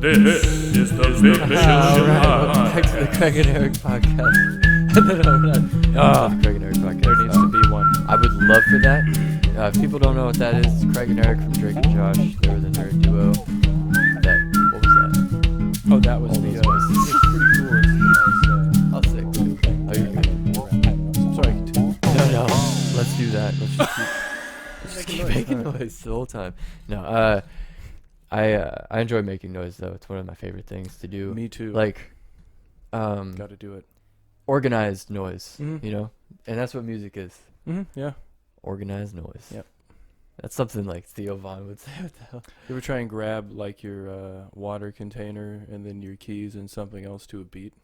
This is the Big Chillin Back to the Craig and Eric podcast. The Craig and Eric podcast. There needs to be one. I would love for that. If people don't know what that is, Craig and Eric from Drake and Josh. They were the nerd duo. What was that? Oh, that was All the. those voices. It's pretty cool. It's the I'll say. Oh, you're good. nice. Sorry. No. Let's do that. Let's just keep making noise the whole time. No. I enjoy making noise though. It's one of my favorite things to do. Me too. Like, Got to do it. organized noise. Mhm. You know, and that's what music is. Yeah. Organized noise. Yep. That's something like Theo Von would say. What the hell? You ever try and grab like your water container and then your keys and something else to a beat?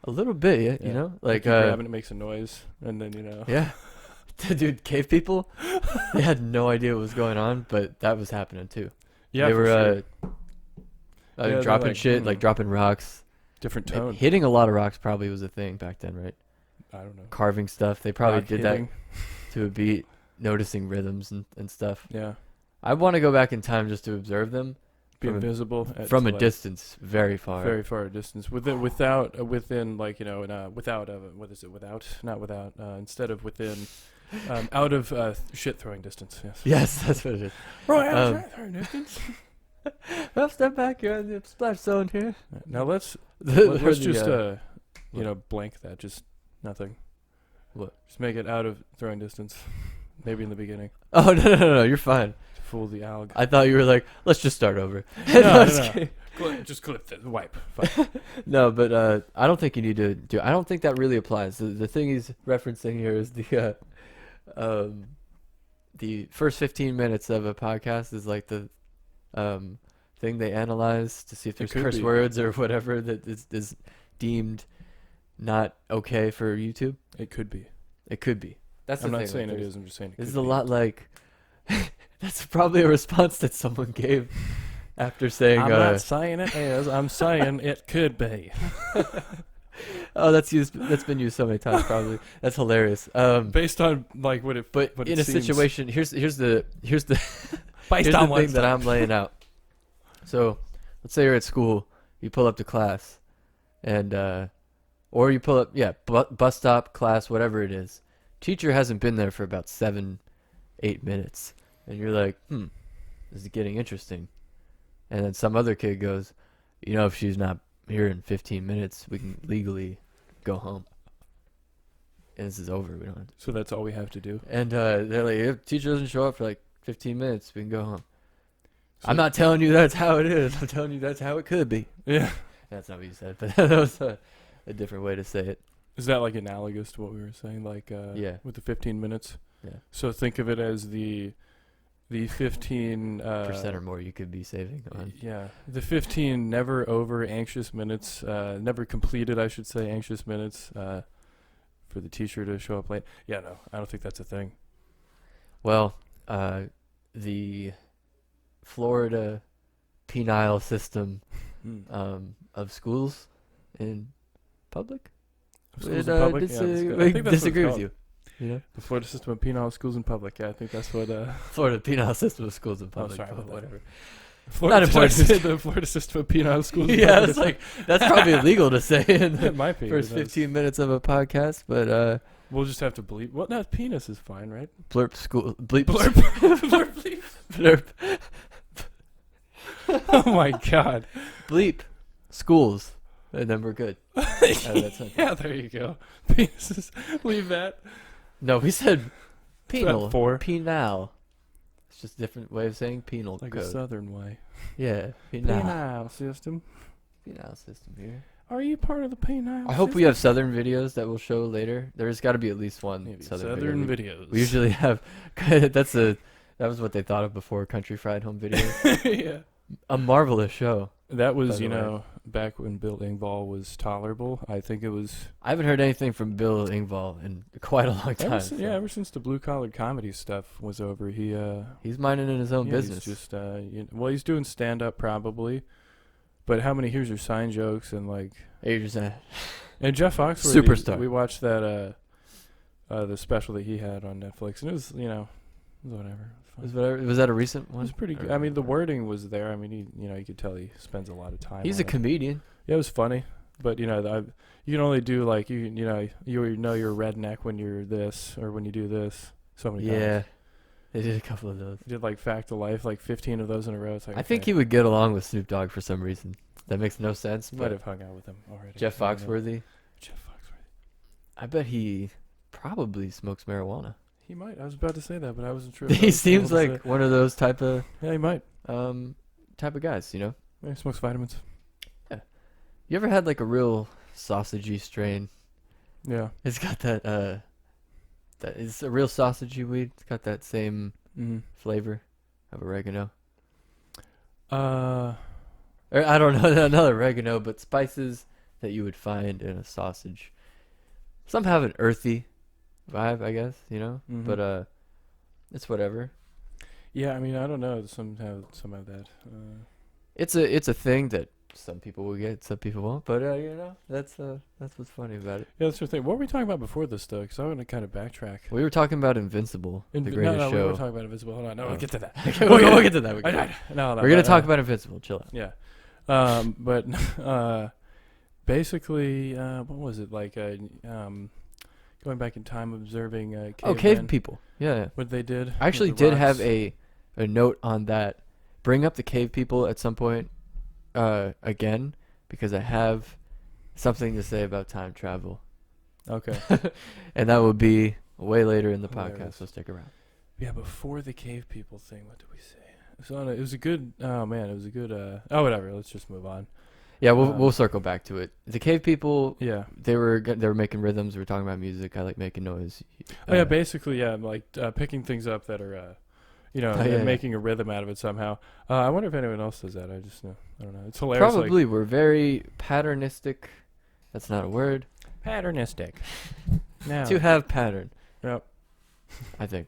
A little bit, yeah. You Yeah. know, like you grab it, it makes a noise, and then yeah. Dude, cave people, they had no idea what was going on, but that was happening too. Yeah, They for were sure. They're dropping like, shit, like dropping rocks. different And tone. hitting a lot of rocks probably was a thing back then, right? I don't know. Carving stuff. They probably Rock did hitting. that to a beat, noticing rhythms and stuff. Yeah. I want to go back in time just to observe them Be From a- invisible from a like, distance, very far. very far distance. Within like without what is it? Instead of within, out of shit throwing distance. Yes. Yes, that's what it is. Right, out Um, of shit throwing distance. Well, step back. You're in the splash zone here. Now let's Or just what? blank that. Just nothing. What? Just make it out of throwing distance. Maybe in the beginning Oh no, you're fine. to fool the alg. I thought you were like, let's just start over. No, I'm just no. kidding. Just clip the wipe. Fine. No, but I don't think you need to do. I don't think that really applies. The thing he's referencing here is the first 15 minutes of a podcast is like the thing they analyze to see if It there's could curse be. words or whatever that is deemed not okay for YouTube. It could be. It could be. That's I'm the not thing. saying like, it there's- is. I'm just saying it This could is a be. lot like. That's probably a response that someone gave after saying. I'm not saying it is. I'm saying it could be. Oh, that's been used so many times. Probably that's hilarious. Based on like what it. But what in it a seems. situation, here's the Based here's on the what thing that I'm laying out. So, let's say you're at school, you pull up to class, and or you pull up, bus stop, class, whatever it is. Teacher hasn't been there for about 7-8 minutes, and you're like, this is getting interesting. And then some other kid goes, if she's not here in 15 minutes, we can legally go home. And this is over. We don't. So that's all we have to do. And they're like, if teacher doesn't show up for like 15 minutes, we can go home. So I'm not telling you that's how it is. I'm telling you that's how it could be. Yeah. That's not what you said, but that was a different way to say it. Is that like analogous to what we were saying? Like Yeah. with the 15 minutes. Yeah. So think of it as the 15 Percent or more you could be saving on. Yeah, the 15 never over anxious minutes, never completed, I should say, anxious minutes for the teacher to show up late. Yeah, no, I don't think that's a thing. Well, the Florida penile system of schools in public Schools would, in public? Yeah, that's good. I we think that's what disagree it's with you. called. The Florida system of penile schools in public. Yeah, I think that's what. Florida penile system of schools in public. sorry about that. Whatever. Florida, Not important. did I say the Florida system of penile schools. in Yeah, public? it's like that's probably illegal to say in the It might be. first who knows? 15 minutes of a podcast, but We'll just have to bleep. Well, no, penis is fine, right? blurp school bleep Blurp. Blurp. Bleep. blurp Oh my god. bleep schools, and then we're good. That's it. Yeah, there you go. Penises. Leave that. No, we said penal. four? Penal. It's just a different way of saying penal Like code. a southern way. Yeah, penal. Penile system. Penal system here. Are you part of the penile I hope we have southern videos that we'll show later. There's got to be at least one Maybe southern video. videos. We usually have. That was what they thought of before Country Fried Home Videos. Yeah. A marvelous show. That By was, the way. back when Bill Engvall was tolerable. I think it was. I haven't heard anything from Bill Engvall in quite a long time. Ever since the blue collar comedy stuff was over, He's minding in his own yeah, business. He's just, he's doing stand up probably. But how many? Here's your sign jokes and like. Adrian, And Jeff Foxworthy. Superstar. We watched that the special that he had on Netflix, and it was whatever, fun. Was that a recent It one? was pretty good. I mean, the wording was there. I mean, you could tell he spends a lot of time. He's on a it. comedian. Yeah, it was funny, but you can only do like you you're a redneck when you're this or when you do this so many times. Yeah, they did a couple of those. He did like Fact of Life, like 15 of those in a row. It's like, I think he would get along with Snoop Dogg for some reason. That makes no sense. might But have hung out with him already. Jeff I don't know. Foxworthy, Jeff Foxworthy. I bet he probably smokes marijuana. He might. I was about to say that, but I wasn't sure. He seems like one of those type of he might. guys, you know. Yeah, he smokes vitamins. You ever had like a real sausagey strain? Yeah. It's got that it's a real sausagey weed. It's got that same Mm-hmm. flavor of oregano. Uh, Or I don't know, not oregano, but spices that you would find in a sausage. Some have an earthy vibe, I guess, you know. Mhm. But it's whatever. yeah. I mean, I don't know. Some have that. It's a thing that some people will get, some people won't. But you know, that's what's funny about it. Yeah, that's the thing. What were we talking about before this, though? Because I want to kind of backtrack. We were talking about Invincible, the greatest no, show. we were talking about Invincible. Hold on. No, Oh. we'll get to that. we'll get to that. No, We're gonna talk about Invincible. Chill out. Yeah. But basically, what was it like? Going back in time, observing Cave cavemen, people. Yeah. what they did. I actually with the did have rocks. a note on that. Bring up the cave people at some point again, because I have something to say about time travel. Okay. And that will be way later in the podcast, Hilarious. so stick around. Yeah, before the cave people thing, what did we say? It was a good. Oh man, it was a good. Oh whatever. Let's just move on. Yeah, we'll circle back to it. The cave people, Yeah. they were making rhythms. We were talking about music. I like making noise. Oh yeah, basically yeah, like picking things up that are, and making a rhythm out of it somehow. I wonder if anyone else does that. I don't know. It's hilarious. Probably we're very patternistic. That's not a word. Patternistic. No. To have pattern. Yep. I think.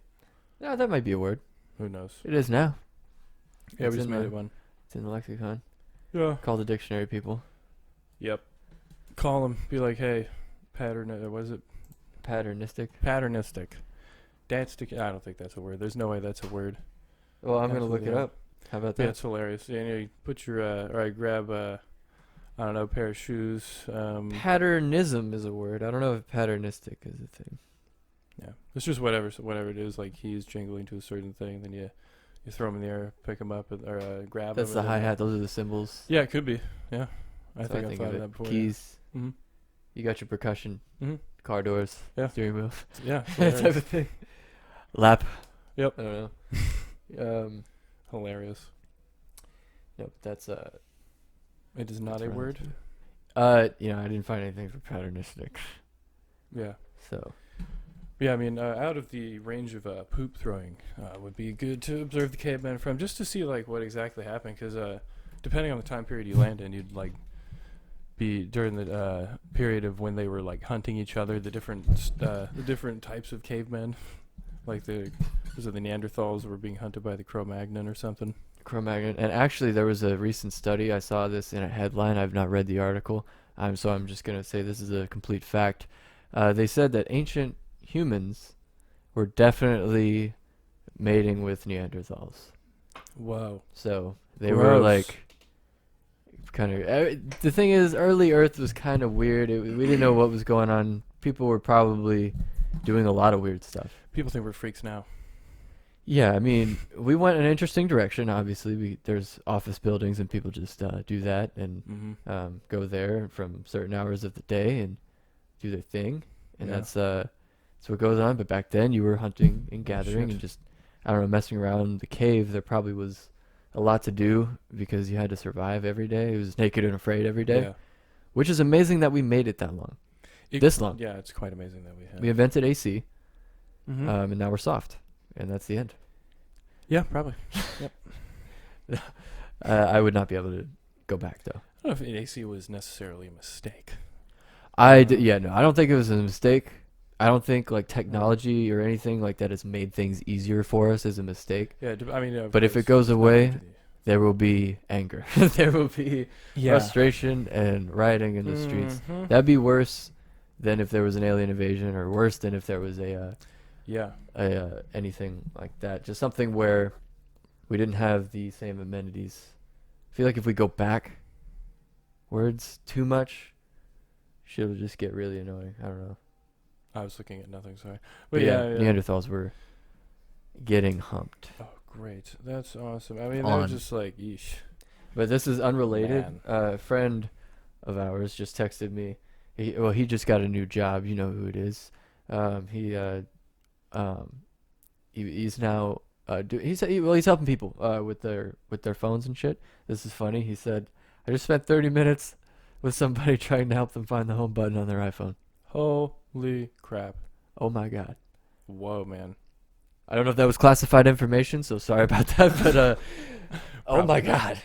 No, that might be a word. Who knows? It is now. Yeah, It's we just in made the- it one. It's in the lexicon. Yeah. Call the dictionary people. Yep. Call them. Be like, hey, was it Patternistic. patternistic? I don't think that's a word. There's no way that's a word. Well, I'm gonna look it Absolutely. up. How about Yeah, that? it's hilarious. Yeah, you put your or I grab I don't know, a pair of shoes. Patternism is a word. I don't know if patternistic is a thing. Yeah, it's just whatever it is. Like he's jingling to a certain thing, then you throw them in the air, pick them up, or grab them. That's the hi hat. Those are the cymbals. Yeah, it could be. Yeah, I So think I've thought of that before. Keys. Yeah. Mm-hmm. You got your percussion. Mm-hmm. Car doors. Yeah. Steering wheel. Yeah, That type of thing. Lap. Yep. I don't know. hilarious. Nope. That's It is not a that's word. I didn't find anything for patternistic. Yeah. So. Yeah, I mean, out of the range of poop throwing, would be good to observe the cavemen from, just to see like what exactly happened. Because depending on the time period you land in, you'd like be during the period of when they were like hunting each other, the different types of cavemen, like the Neanderthals were being hunted by the Cro-Magnon or something. Cro-Magnon. And actually, there was a recent study. I saw this in a headline. I've not read the article. So I'm just gonna say this is a complete fact. They said that ancient humans were definitely mating with Neanderthals. Whoa. So they were Gross. like kind of. The thing is, early Earth was kind of weird. We didn't know what was going on. People were probably doing a lot of weird stuff. People think we're freaks now. Yeah, I mean, we went in an interesting direction. Obviously, there's office buildings and people just do that and Mm-hmm. go there from certain hours of the day and do their thing, and Yeah. that's what goes on. But back then, you were hunting and gathering Shit. and just, I don't know, messing around the cave. There probably was a lot to do because you had to survive every day. It was naked and afraid every day, Yeah. which is amazing that we made it that long. This long. Yeah, it's quite amazing that we have. We invented AC, Mhm. and now we're soft, and that's the end. Yeah, probably. I would not be able to go back though. I don't know if AC was necessarily a mistake. I don't think it was a mistake. I don't think like technology or anything like that has made things easier for us is a mistake. Yeah, I mean, of But if course, it goes it's not away, up to the- There will be anger. There will be yeah. frustration and rioting in the streets. Mhm. That'd be worse than if there was an alien invasion, or worse than if there was a Yeah. anything like that. Just something where we didn't have the same amenities. I feel like if we go backwards too much, shit will just get really annoying. I don't know. I was looking at nothing. Sorry. But But yeah, yeah. Neanderthals were getting humped. Oh, great. That's awesome. I mean, that On. was just like, yeesh. But this is unrelated. Man. A friend of ours just texted me. He just got a new job. You know who it is. He's now he's helping people with their phones and shit. This is funny. He said, "I just spent 30 minutes with somebody trying to help them find the home button on their iPhone." Holy crap. Oh my god. Whoa, man. I don't know if that was classified information, so sorry about that. But oh my Probably not. god.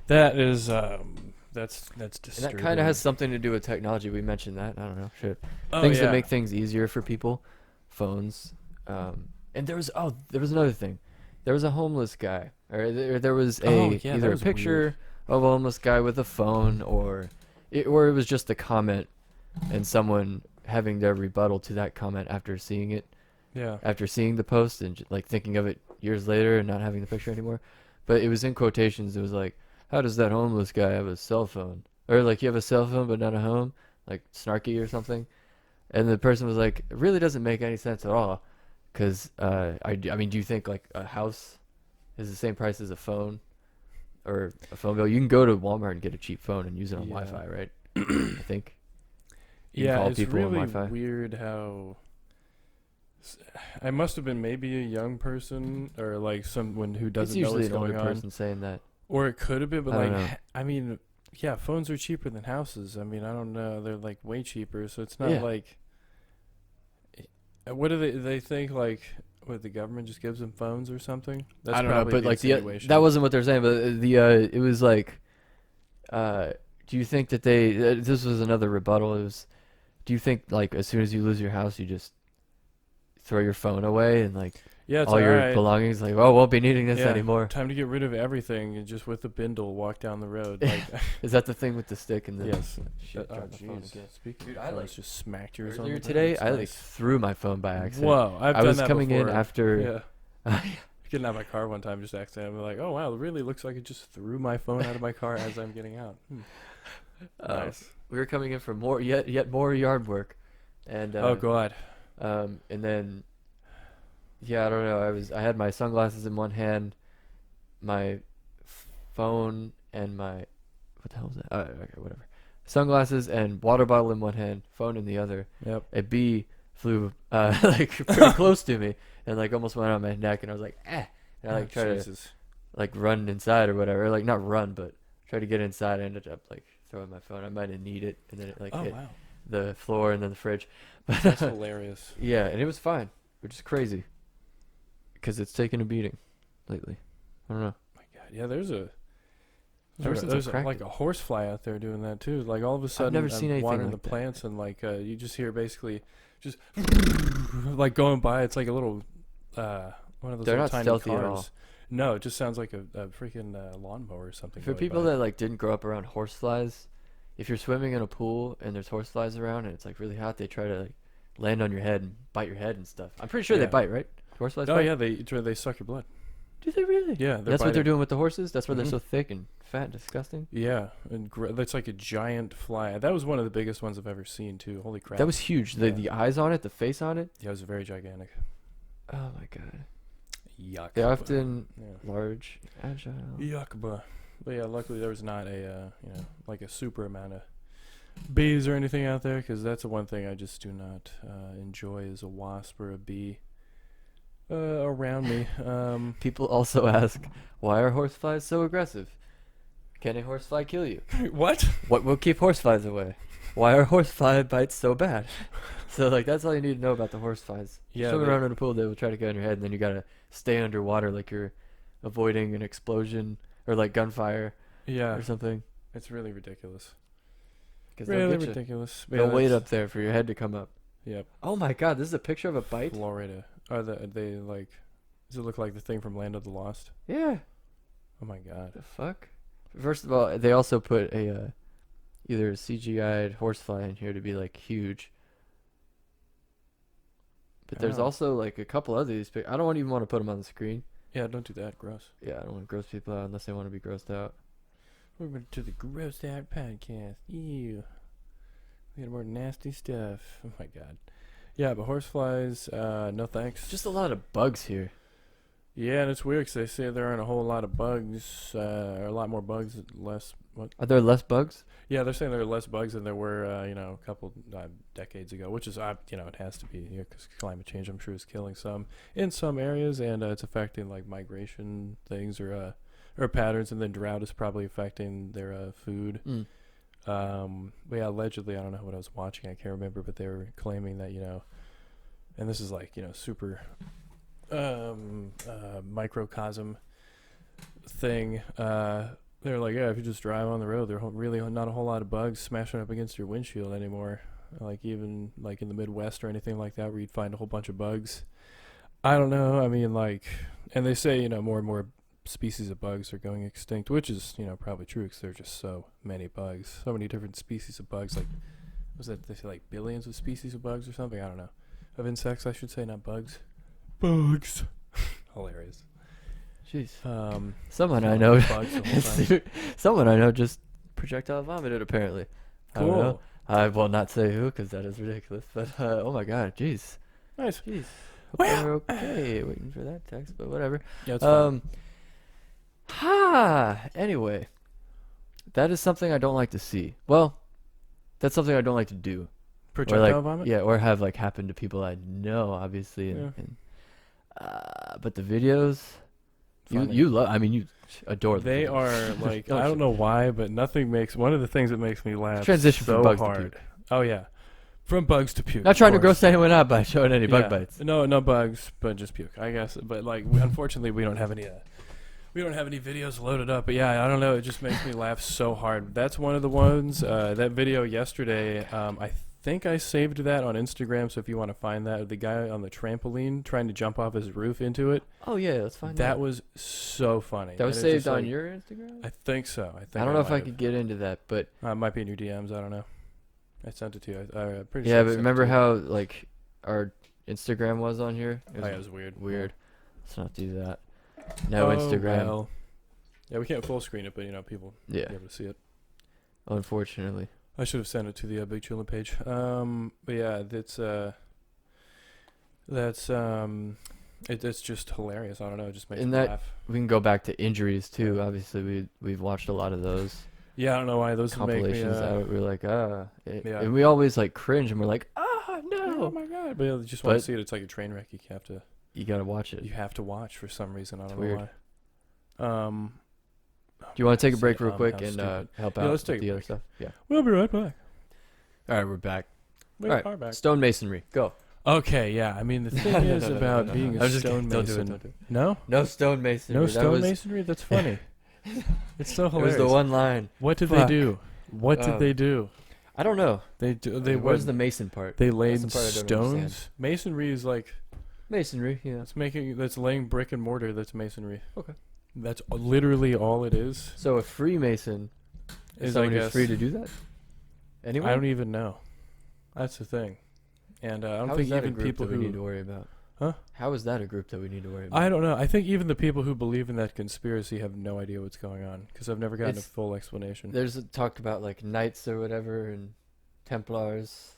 That is, that's And disturbing. that kind of has something to do with technology. We mentioned that. I don't know. Shit. Oh, Things yeah. that make things easier for people. Phones. And there was another thing. There was a homeless guy, or there was Oh, yeah, that either a was picture of a homeless guy with a phone, or it was just a comment, and someone having their rebuttal to that comment after seeing it, Yeah. after seeing the post, and like thinking of it years later and not having the picture anymore. But it was in quotations. It was like, "How does that homeless guy have a cell phone?" Or like, "You have a cell phone but not a home," like snarky or something. And the person was like, "It really doesn't make any sense at all." Because, I mean, do you think like a house is the same price as a phone or a phone bill? You can go to Walmart and get a cheap phone and use it on Yeah. Wi-Fi, right? I think. You can Yeah, call it's people on really Wi-Fi. weird how I must have been maybe a young person or like someone who It's doesn't know usually what's an older going on, person saying that. or it could have been. But I don't like, know. I mean, yeah, phones are cheaper than houses. I mean, I don't know, they're like way cheaper, so it's not Yeah. like. What do they think like? What, the government just gives them phones or something? That's I don't know, probably but the like insinuation. that wasn't what they're saying. But it was like, do you think that this was another rebuttal? It was, do you think like as soon as you lose your house, you just throw your phone away and like Yeah, it's all your alright. belongings, like, oh, won't be needing this Yeah, anymore? time to get rid of everything and just with the bindle walk down the road. Like, Is that the thing with the stick and the yes. shit? Oh, Dropped my phone jeez. again. Speaking Dude, of I, phones, like, just smacked yours on Earlier the ground. today, It's I like nice. threw my phone by accident. Whoa, I've I done was that coming before. in after. Yeah. Getting out of my car one time just accidentally. Like, oh wow, it really looks like it just threw my phone out of my car as I'm getting out. Nice. We were coming in for more yet more yard work, and Oh god. and then yeah, I don't know. I had my sunglasses in one hand, my phone and my what the hell was that? Okay, whatever. Sunglasses and water bottle in one hand, phone in the other. Yep. A bee flew like pretty close to me and like almost went on my neck, and I was like, eh. And I like tried to Jesus. like run inside or whatever, or, like not run, but try to get inside. I ended up like throwing my phone. I might have kneed it, and then it like Oh hit wow. the floor and then the fridge. That's hilarious. Yeah, and it was fine, which is crazy because it's taken a beating lately. I don't know. My god. Yeah, there's Ever since I cracked like it. a horsefly out there doing that too. Like all of a sudden, never I'm seen anything watering like the that. plants, and like you just hear basically just like going by. It's like a little one of those They're little not tiny stealthy cars. at all. No, it just sounds like a freaking lawnmower or something. For going people by. that like didn't grow up around horseflies, if you're swimming in a pool and there's horseflies around and it's like really hot, they try to like land on your head and bite your head and stuff. I'm pretty sure they Yeah. bite, right? Horseflies Oh bite? yeah, they suck your blood. Do they really? Yeah, That's what they're biting. doing with the horses? That's why they're Mhm. so thick and fat and disgusting? Yeah, and that's like a giant fly. That was one of the biggest ones I've ever seen too. Holy crap! That was huge. The Yeah. the eyes on it, the face on it. Yeah, it was very gigantic. Oh my god. Yuck. They're often Yeah. large, agile. Yuck, but yeah, luckily there was not a like a super amount of bees or anything out there, because that's the one thing I just do not enjoy is a wasp or a bee around me. People also ask, why are horseflies so aggressive? Can a horsefly kill you? What? What will keep horseflies away? Why are horsefly bites so bad? So like that's all you need to know about the horseflies. Yeah, Swimming they- around in a pool, they will try to get on your head, and then you gotta stay underwater like you're avoiding an explosion or like gunfire Yeah, or something. it's really ridiculous. Because they'll Really get you. ridiculous. But They'll yeah, wait that's- up there for your head to come up. Yep. Oh my god, this is a picture of a bite? Florida. Are they like? Does it look like the thing from Land of the Lost? Yeah. Oh my god. The fuck? First of all, they also put a either a CGI'd horsefly in here to be like huge. But there's Oh. also like a couple of these. I don't even want to put them on the screen. Yeah, don't do that. Gross. Yeah, I don't want to gross people out unless they want to be grossed out. Welcome to the Grossed Out Podcast. Ew. We got more nasty stuff. Oh my god. Yeah, but horseflies, no thanks. Just a lot of bugs here. Yeah, and it's weird because they say there aren't a whole lot of bugs, or a lot more bugs, less. What? Are there less bugs? Yeah, they're saying there are less bugs than there were, a couple decades ago, which is, it has to be, because climate change, I'm sure, is killing some in some areas, and it's affecting like migration things or patterns, and then drought is probably affecting their food. Mm. But yeah, allegedly, I don't know what I was watching, I can't remember, but they were claiming that, and this is like, super microcosm thing. They're like, yeah, if you just drive on the road, there are really not a whole lot of bugs smashing up against your windshield anymore. Like even like in the Midwest or anything like that, where you'd find a whole bunch of bugs. I don't know. I mean, like, and they say, more and more species of bugs are going extinct, which is, probably true because there are just so many bugs, so many different species of bugs. Like, was that they say like billions of species of bugs or something? I don't know. Of insects, I should say, not bugs. Bugs. Hilarious. Jeez. Someone Someone I know just projectile vomited apparently. I don't know. Cool. I will not say who because that is ridiculous. But oh my god, jeez. Nice. Jeez. Hope Well, they're okay. Waiting for that text, but whatever. Yeah, it's fine. Anyway, that is something I don't like to see. Well, that's something I don't like to do. Projectile vomit? Yeah, or have like happen to people I know, obviously. Yeah. But the videos, Funny. you love. I mean, you adore them. They are like, Oh, I don't shit. know why, but nothing makes, one of the things that makes me laugh Transition so from bugs to hard. puke. Oh yeah. From bugs to puke. Not trying to of course. gross anyone out by showing any bug Yeah. bites. No bugs, but just puke, I guess. But like, unfortunately, we don't have any videos loaded up. But yeah, I don't know. It just makes me laugh so hard. That's one of the ones. That video yesterday, I think I saved that on Instagram. So if you want to find that, the guy on the trampoline trying to jump off his roof into it. Oh yeah, let's find That was so funny. That was And it's saved just on like- your Instagram. I think so. I don't know if I could get into that, but It might be in your DMs. I don't know. I sent it to you. I'm pretty yeah. sure. I But sent it remember to you. how like our Instagram was on here? Oh, yeah, it was weird. Weird. Let's not do that. No Instagram. Well. Yeah, we can't full screen it, but people Yeah. be able to see it. Unfortunately. I should have sent it to the Big Chillin page. But yeah, it's just hilarious. I don't know, it just makes In me that- laugh. We can go back to injuries too. Obviously, we've watched a lot of those Yeah, I don't know why those make me. compilations. That we're like, Yeah. and we always like cringe, and we're like, Oh no. my god! But you just want But- to see it. It's like a train wreck. You gotta watch it. You have to watch for some reason. I don't weird. know why. Do you want to take a break See, real quick how and stupid. help Yeah, out let's with take a the other break. stuff? Yeah. We'll be right back. All right, we're back. We All right. are back. Stonemasonry, go. Okay, yeah. I mean, the thing No, is no, no, about no, no, being no. a I'm just kidding. stonemason. Don't do it. No, No stonemasonry. no That was- stonemasonry. That's funny. It's so It was hilarious. the one line. What did Fuck. they do? What did they do? I don't know. They Where's what? the mason part? They laid the part I don't stones. understand. Masonry is like Masonry, yeah. that's laying brick and mortar. That's masonry. Okay. That's literally all it is. So a Freemason is Is someone I who's guess free to do that? Anyone? I don't even know. That's the thing, and I don't How think is that a even group people that we need who to worry about? Huh? How is that a group that we need to worry about? I don't know. I think even the people who believe in that conspiracy have no idea what's going on because I've never gotten It's- a full explanation. There's a talk about like knights or whatever and Templars.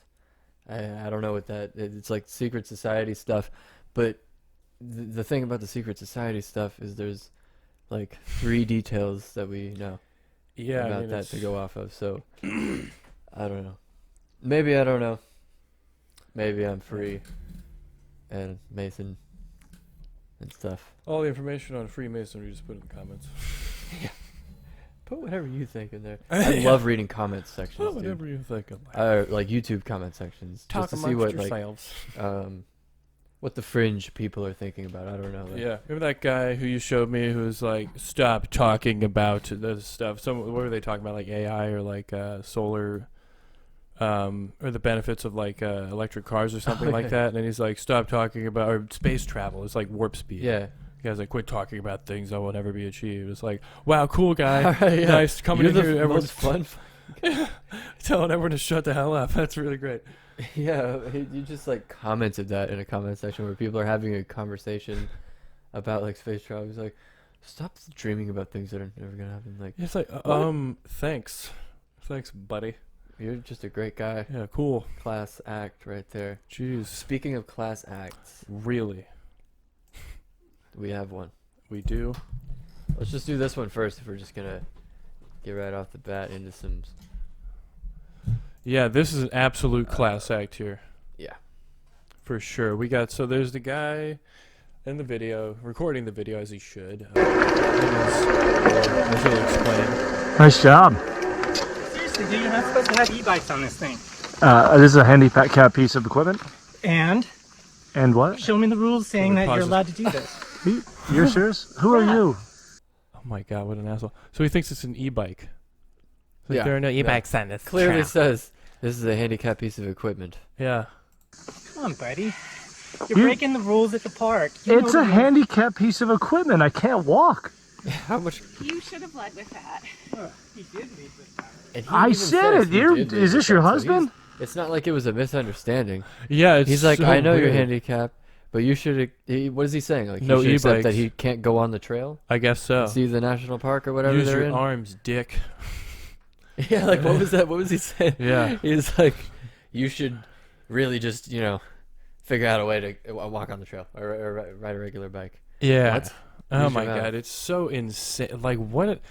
I don't know what that. It's like secret society stuff, but the thing about the secret society stuff is there's like 3 details that we know Yeah, about I mean, that it's- to go off of. So I don't know. Maybe I don't know. Maybe I'm free and Mason and stuff. All the information on Freemasonry, just put in the comments. Put whatever you think in there. I love reading comment sections. Well, dude. whatever you think of. Like YouTube comment sections, Talk just to see amongst what yourselves. what the fringe people are thinking about. I don't know. Like, Yeah, remember that guy who you showed me who was like, "Stop talking about this stuff." What were they talking about? Like AI or like solar, or the benefits of like electric cars or something like yeah. that. And he's like, "Stop talking about or space travel. It's like warp speed." Yeah. The guy's like, "Quit talking about things that will never be achieved." It's like, wow, cool guy. Alright, yeah. Nice coming You're in the here. Everyone's most fun. Telling everyone to shut the hell up. That's really great. Yeah, you just like commented that in a comment section where people are having a conversation about like space travel. He's like, stop dreaming about things that are never gonna happen. Like, It's like, thanks, buddy. you're just a great guy. Yeah, cool. Class act right there. Jeez, Speaking of class acts, really, we have one. we do. Let's just do this one first if we're just gonna get right off the bat into some. Yeah, this is an absolute class act here. Yeah. For sure. There's the guy in the video, recording the video as he should. As he'll explain. Nice job. Seriously, dude, you're not supposed to have e-bikes on this thing. This is a handicap piece of equipment. And And what? show me the rules saying that you're Pauses. allowed to do this. You're serious? Who are you? Oh my god, what an asshole. So he thinks it's an e-bike. Like, Yeah. there are no Yeah. e-bikes on this. Clearly trail. says this is a handicap piece of equipment. Yeah. Come on, buddy. You're breaking the rules at the park. You It's know a the rules. handicap piece of equipment. I can't walk. How much? You should have led with that. He did lead with that. And he I even said says it. he You're- did lead is this with your that, so he's- husband? It's not like it was a misunderstanding. Yeah, it's He's like, so I know you're weird. handicapped, but you should. What is he saying? Like, No he should accept e-bikes. that he can't go on the trail, I guess so. see the national park or whatever Use they're your in. arms, dick. Yeah, like what was that? What was he saying? Yeah. He's like, you should really just figure out a way to walk on the trail or ride a regular bike. Yeah. What? Oh Use my your mouth. god, it's so insane. Like,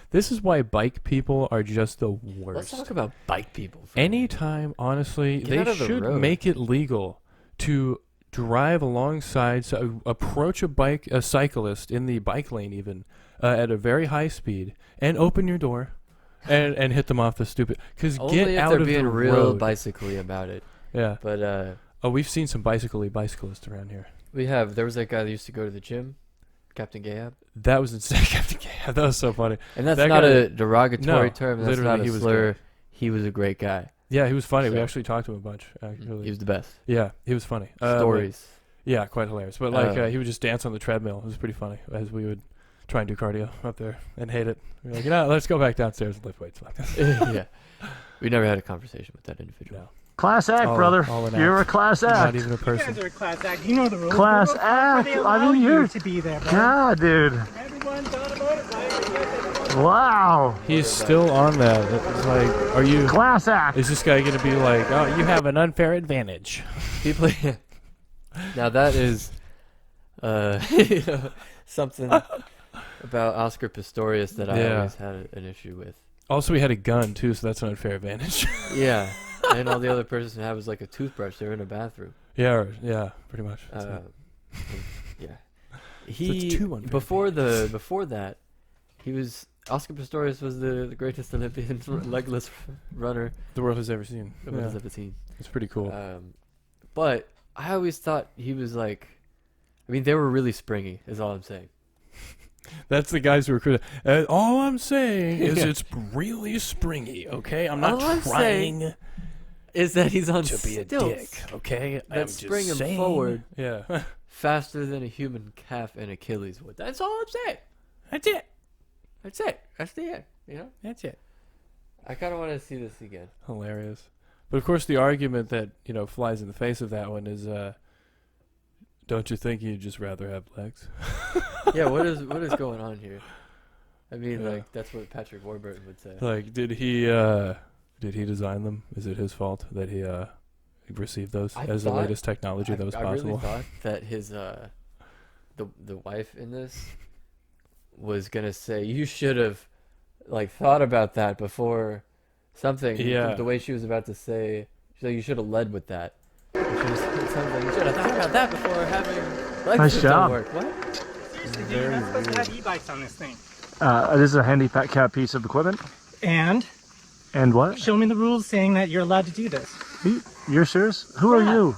this is why bike people are just the Let's worst. talk about bike people. for a minute. Anytime, honestly, Get they out of the should road. make it legal to drive alongside, so approach a cyclist in the bike lane even at a very high speed and open your door and hit them off the stupid. Because Only get if out they're of being the real road. bicycly about it. Yeah. But Oh, we've seen some bicyclists around here. there was that guy that used to go to the gym, Captain Gayab. That was insane. That was so funny. And that's That not guy- a derogatory No, term. That's literally, not he a was slur. good. He was a great guy. Yeah, he was funny. We So- actually talked to him a bunch. Actually. He was the best. Yeah, he was funny. Stories. Yeah, quite hilarious. But like, Uh, he would just dance on the treadmill. It was pretty funny as we would try and do cardio up there and hate it. We were like, let's go back downstairs and lift weights. Fuck this. Yeah. We never had a conversation with that individual. No. Class act, brother. all an You're act. a class Not act. even a You person. guys are a class act. You know the rules. Class The rules are where they act. I allow mean, you you're- to be there, bro. God, dude. Everyone's on about it, right? Wow. He's still on that. It's like, are you? Class act. Is this guy gonna be like, oh, you have an unfair advantage? People. Now that is, something about Oscar Pistorius that I Yeah. always had an issue with. Also, he had a gun too, so that's an unfair advantage. Yeah. And all the other person had was like a toothbrush. They were in a bathroom. yeah, pretty much. That's Uh, it. yeah. it's He two unfair before that, he was Oscar Pistorius was the greatest Olympian legless runner The world has ever seen. the world Yeah. has ever seen. It's pretty cool. But I always thought he was like, I mean, they were really springy. Is all I'm saying. That's the guys who are critical. All I'm saying is Yeah. it's really springy, okay? I'm not All I'm trying Is that he's on to be a stilts dick, okay? I'm that spring just him saying. forward Yeah. faster than a human calf and Achilles would. That's all I'm saying. That's it. That's it. That's the end. You know. That's it. I kind of want to see this again. Hilarious. But of course, the argument that, flies in the face of that one is, don't you think you'd just rather have legs? Yeah. What is going on here? I mean, Yeah. like that's what Patrick Warburton would say. Like, did he design them? Is it his fault that he received those I as the thought- latest technology that was I possible? really thought that his the wife in this was gonna say you should have like thought about that before something. Yeah. The way she was about to say, she's like, you should have led with that. You should have said something. You should have thought about that before having legs Nice that job. don't work. What? Seriously, dude, you're not supposed to have e-bikes on this thing. This is a handicap piece of equipment. And And what? show me the rules saying that you're allowed to do this. You're serious? Who are Yeah. you?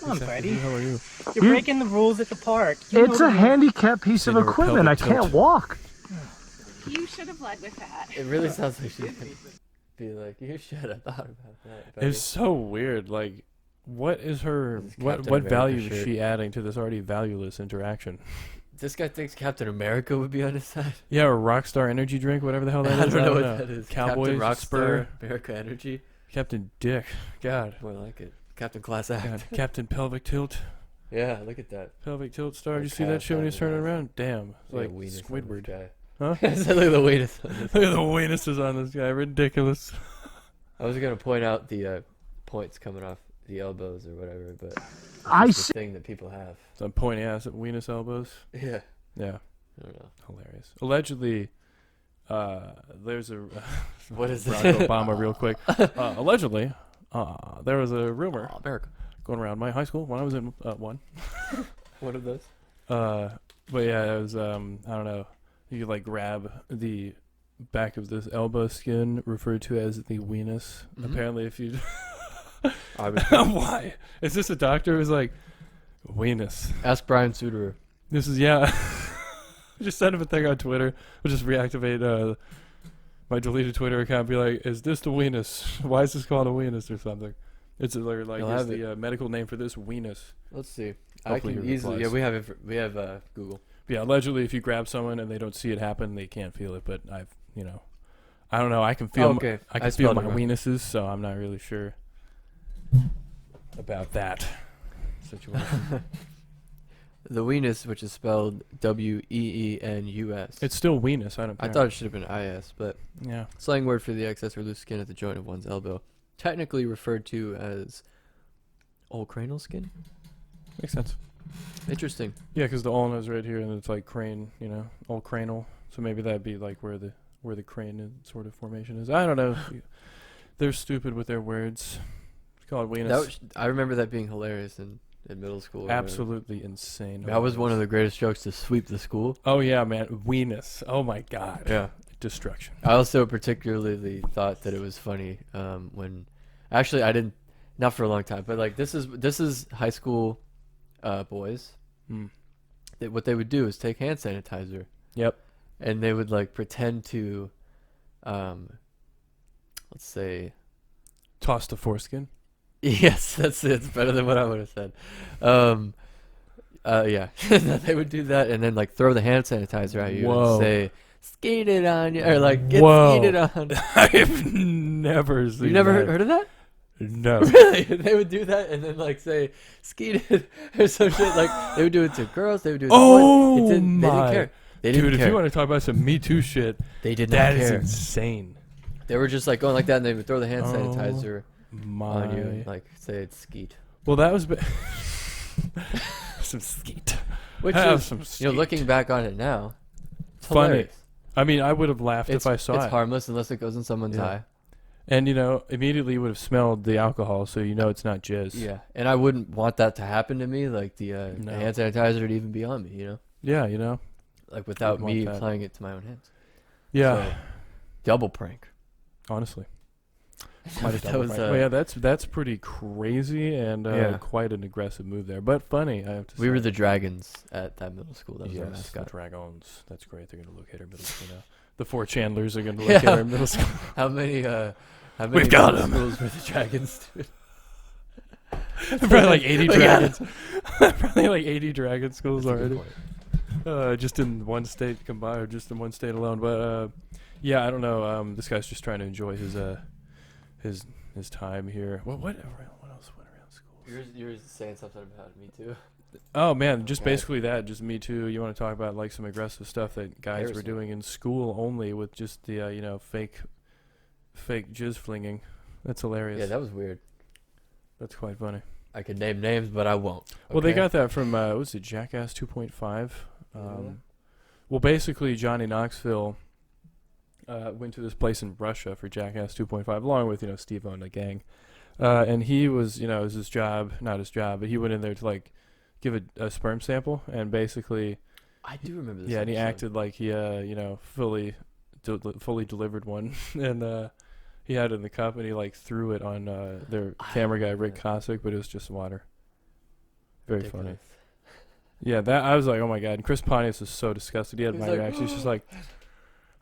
Come on, buddy. How are you? You're You- breaking the rules at the park. You know It's the a rules. handicap piece of Seen a equipment. I pelvic tilt. can't walk. You should have led with that. It really sounds like she's gonna be like, you should have thought about that. buddy." It's so weird. Like, what is her This is what Captain what America value is shirt. she adding to this already valueless interaction? This guy thinks Captain America would be on his side. Yeah, or Rockstar Energy Drink, whatever the hell that I is. don't know what that is. Cowboys, Captain Spur, Rockstar, America Energy. Captain Dick. God. More like it. Captain Class Act. God. Captain Pelvic Tilt. Yeah, look at that. Pelvic Tilt Star. Did you Like see that shit when he was half turning animal. around? Damn. It's Look like at the weenus on this Squidward. guy. Huh? I said, look at the weenus on this Look at the weenuses on this guy. Ridiculous. I was gonna point out the points coming off the elbows or whatever, but it's I just see. the thing that people have. Some pointy ass at weenus elbows. Yeah. Yeah. I don't know. Hilarious. Allegedly, there's a What is Barack this? Obama real quick. Allegedly, there was a rumor Oh, America. going around my high school when I was in one. One of those. But yeah, it was I don't know. You could like grab the back of this elbow skin, referred to as the weenus. Mhm. Apparently, if you I would why is this a doctor who's like weenus? ask Brian Suterer. This is yeah. Just send him a thing on Twitter. We'll just reactivate my deleted Twitter account. Be like, is this the weenus? Why is this called a weenus or something? It's like You'll is have the medical name for this weenus. Let's see. Hopefully I can he easily. Yeah, replies. we have Google. Yeah, allegedly, if you grab someone and they don't see it happen, they can't feel it. But I don't know. I can feel. Oh, okay. I I can feel spelled my it wrong. weenuses, so I'm not really sure about that situation. The weenus, which is spelled Weenus. It's still weenus. I don't. I care. thought it should have been is, but Yeah. slang word for the excess or loose skin at the joint of one's elbow, technically referred to as old cranial skin. Makes sense. Interesting. Yeah, because the ulna is right here, and it's like crane, old cranal. So maybe that'd be like where the crane sort of formation is. I don't know. They're stupid with their words. It's called weenus. I remember that being hilarious in middle school. or whatever. Absolutely insane. That was one of the greatest jokes to sweep the school. Oh yeah, man, weenus. Oh my god. Yeah. Destruction. I also particularly thought that it was funny when, actually, I didn't, not for a long time, but like this is high school boys. Mm. What they would do is take hand sanitizer Yep. and they would like pretend to, let's say, Toss the foreskin. yes, that's it. It's better than what I would have said. Yeah, they would do that and then like throw the hand sanitizer at you Whoa. and say, "Skeet it on you," or like "Get Whoa. skeeted on." I've never seen You never that. heard of that? No. Really? They would do that and then like say "skeeted" or some shit. Like they would do it to girls. They would do it to Oh boys. They didn't my. care. They didn't Dude, if care. you want to talk about some Me Too shit, They did not that is care. insane. They were just like going like that and they would throw the hand Oh sanitizer on you My. and like say it's skeet. Well, that was some skeet. Which Have is, some looking skeet. back on it now, it's Funny. hilarious. I mean, I would have laughed if I saw it's it. harmless unless it goes in someone's Yeah. eye. And immediately you would have smelled the alcohol, so it's not jizz. Yeah, and I wouldn't want that to happen to me. Like the No. hand sanitizer to even be on me. Yeah, Like without Wouldn't me want that. applying it to my own hands. Yeah. So, double prank. Honestly. Quite a That double was, prank. Well, yeah, that's pretty crazy and Yeah. quite an aggressive move there, but funny. I have to say. We were the dragons at that middle school. That was our yes, the mascot. dragons. That's great. They're gonna locate our middle school now. The 4 Chandlers are gonna Yeah. locate our middle school. How many? How many We've got middle 'em. schools were the dragons? Dude? Probably like 80 We got 'em. dragons. Probably like 80 dragon schools That's a good already. point. Just in one state combined, or just in one state alone. But yeah, I don't know. This guy's just trying to enjoy his time here. What else went around schools? You were saying something about me too. Oh man, just Okay. basically that. Just Me Too. You want to talk about like some aggressive stuff that guys were Embarrassing. doing in school only with just the fake jizz flinging. That's hilarious. Yeah, that was weird. That's quite funny. I could name names, but I won't. Well, they okay? got that from what was it, Jackass 2.5? Well, basically Johnny Knoxville went to this place in Russia for Jackass 2.5, along with Steve-O and the gang, and he was it was his job, not his job, but he went in there to like give a sperm sample, and basically I do remember this. yeah, and he episode. acted like he fully delivered one, and he had it in the cup, and he like threw it on their I camera guy remember Rick that. Cossack, but it was just water. Very funny. Ridiculous. Yeah, that I was like, oh my god. And Chris Pontius was so disgusted. He had He my was like, reaction. He's just like,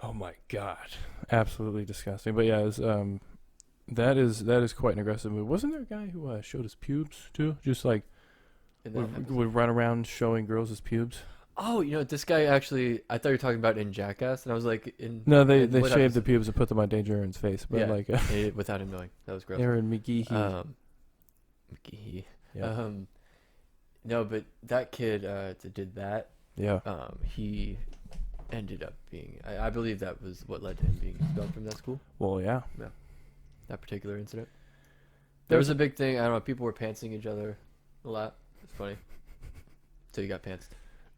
oh my god, absolutely disgusting. But yeah, it was, that is quite an aggressive move. Wasn't there a guy who showed his pubes too? Just like In that episode. would run around showing girls his pubes. Oh, this guy actually. I thought you were talking about in Jackass, and I was like, No, they what shaved the episode? pubes and put them on Danger Aaron's face, but Yeah. like Without him knowing. That was gross. Aaron McGee. McGee. Yeah. No, but that kid that did that. Yeah. He ended up being. I believe that was what led to him being expelled from that school. Well, yeah. That particular incident. There was a big thing. I don't know. People were pantsing each other a lot. It's funny. Till you got pantsed.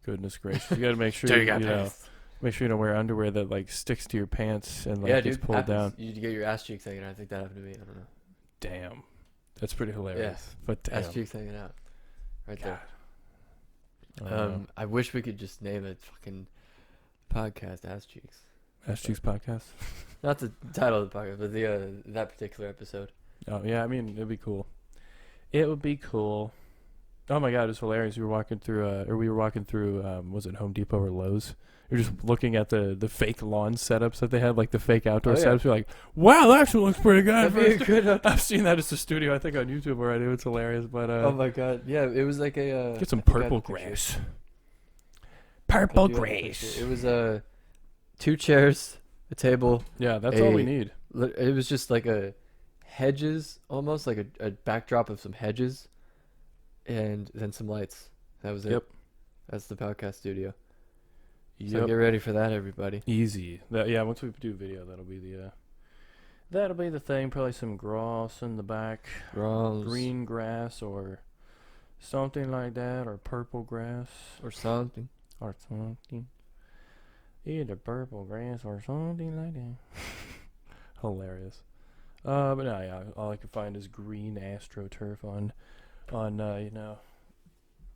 Goodness gracious! You got to make sure Till you got know, pantsed. make sure you don't wear underwear that like sticks to your pants and like Yeah, gets dude. pulled down. You get your ass cheeks hanging out. I think that happened to me. I don't know. Damn, that's pretty hilarious. But damn, Ass cheeks hanging out. Right God. there. I wish we could just name a fucking podcast Ass Cheeks. Ass Cheeks podcast. Not the title of the podcast, but the that particular episode. Oh yeah, I mean it'd be cool. It would be cool. Oh my God, it was hilarious. We were walking through, was it Home Depot or Lowe's? You're just looking at the fake lawn setups that they had, like the fake outdoor Oh, yeah. setups. You're like, wow, that actually looks pretty good. That'd be a good. I've seen that as a studio, I think, on YouTube already. It's hilarious, but Oh my god, yeah, it was like a. get some I think I have purple the picture. grass. I Purple do have the grass. picture. It was 2 chairs, a table. Yeah, that's all we a- need. It was just like a hedges, almost like a backdrop of some hedges, and then some lights. That was it. Yep. That's the podcast studio. So Yep. get ready for that, everybody. Easy. Yeah, once we do video, that'll be the thing. Probably some grass in the back, Grums green grass or something like that, or purple grass or something. or something. Either purple grass or something like that. Hilarious. But no, yeah, all I can find is green AstroTurf on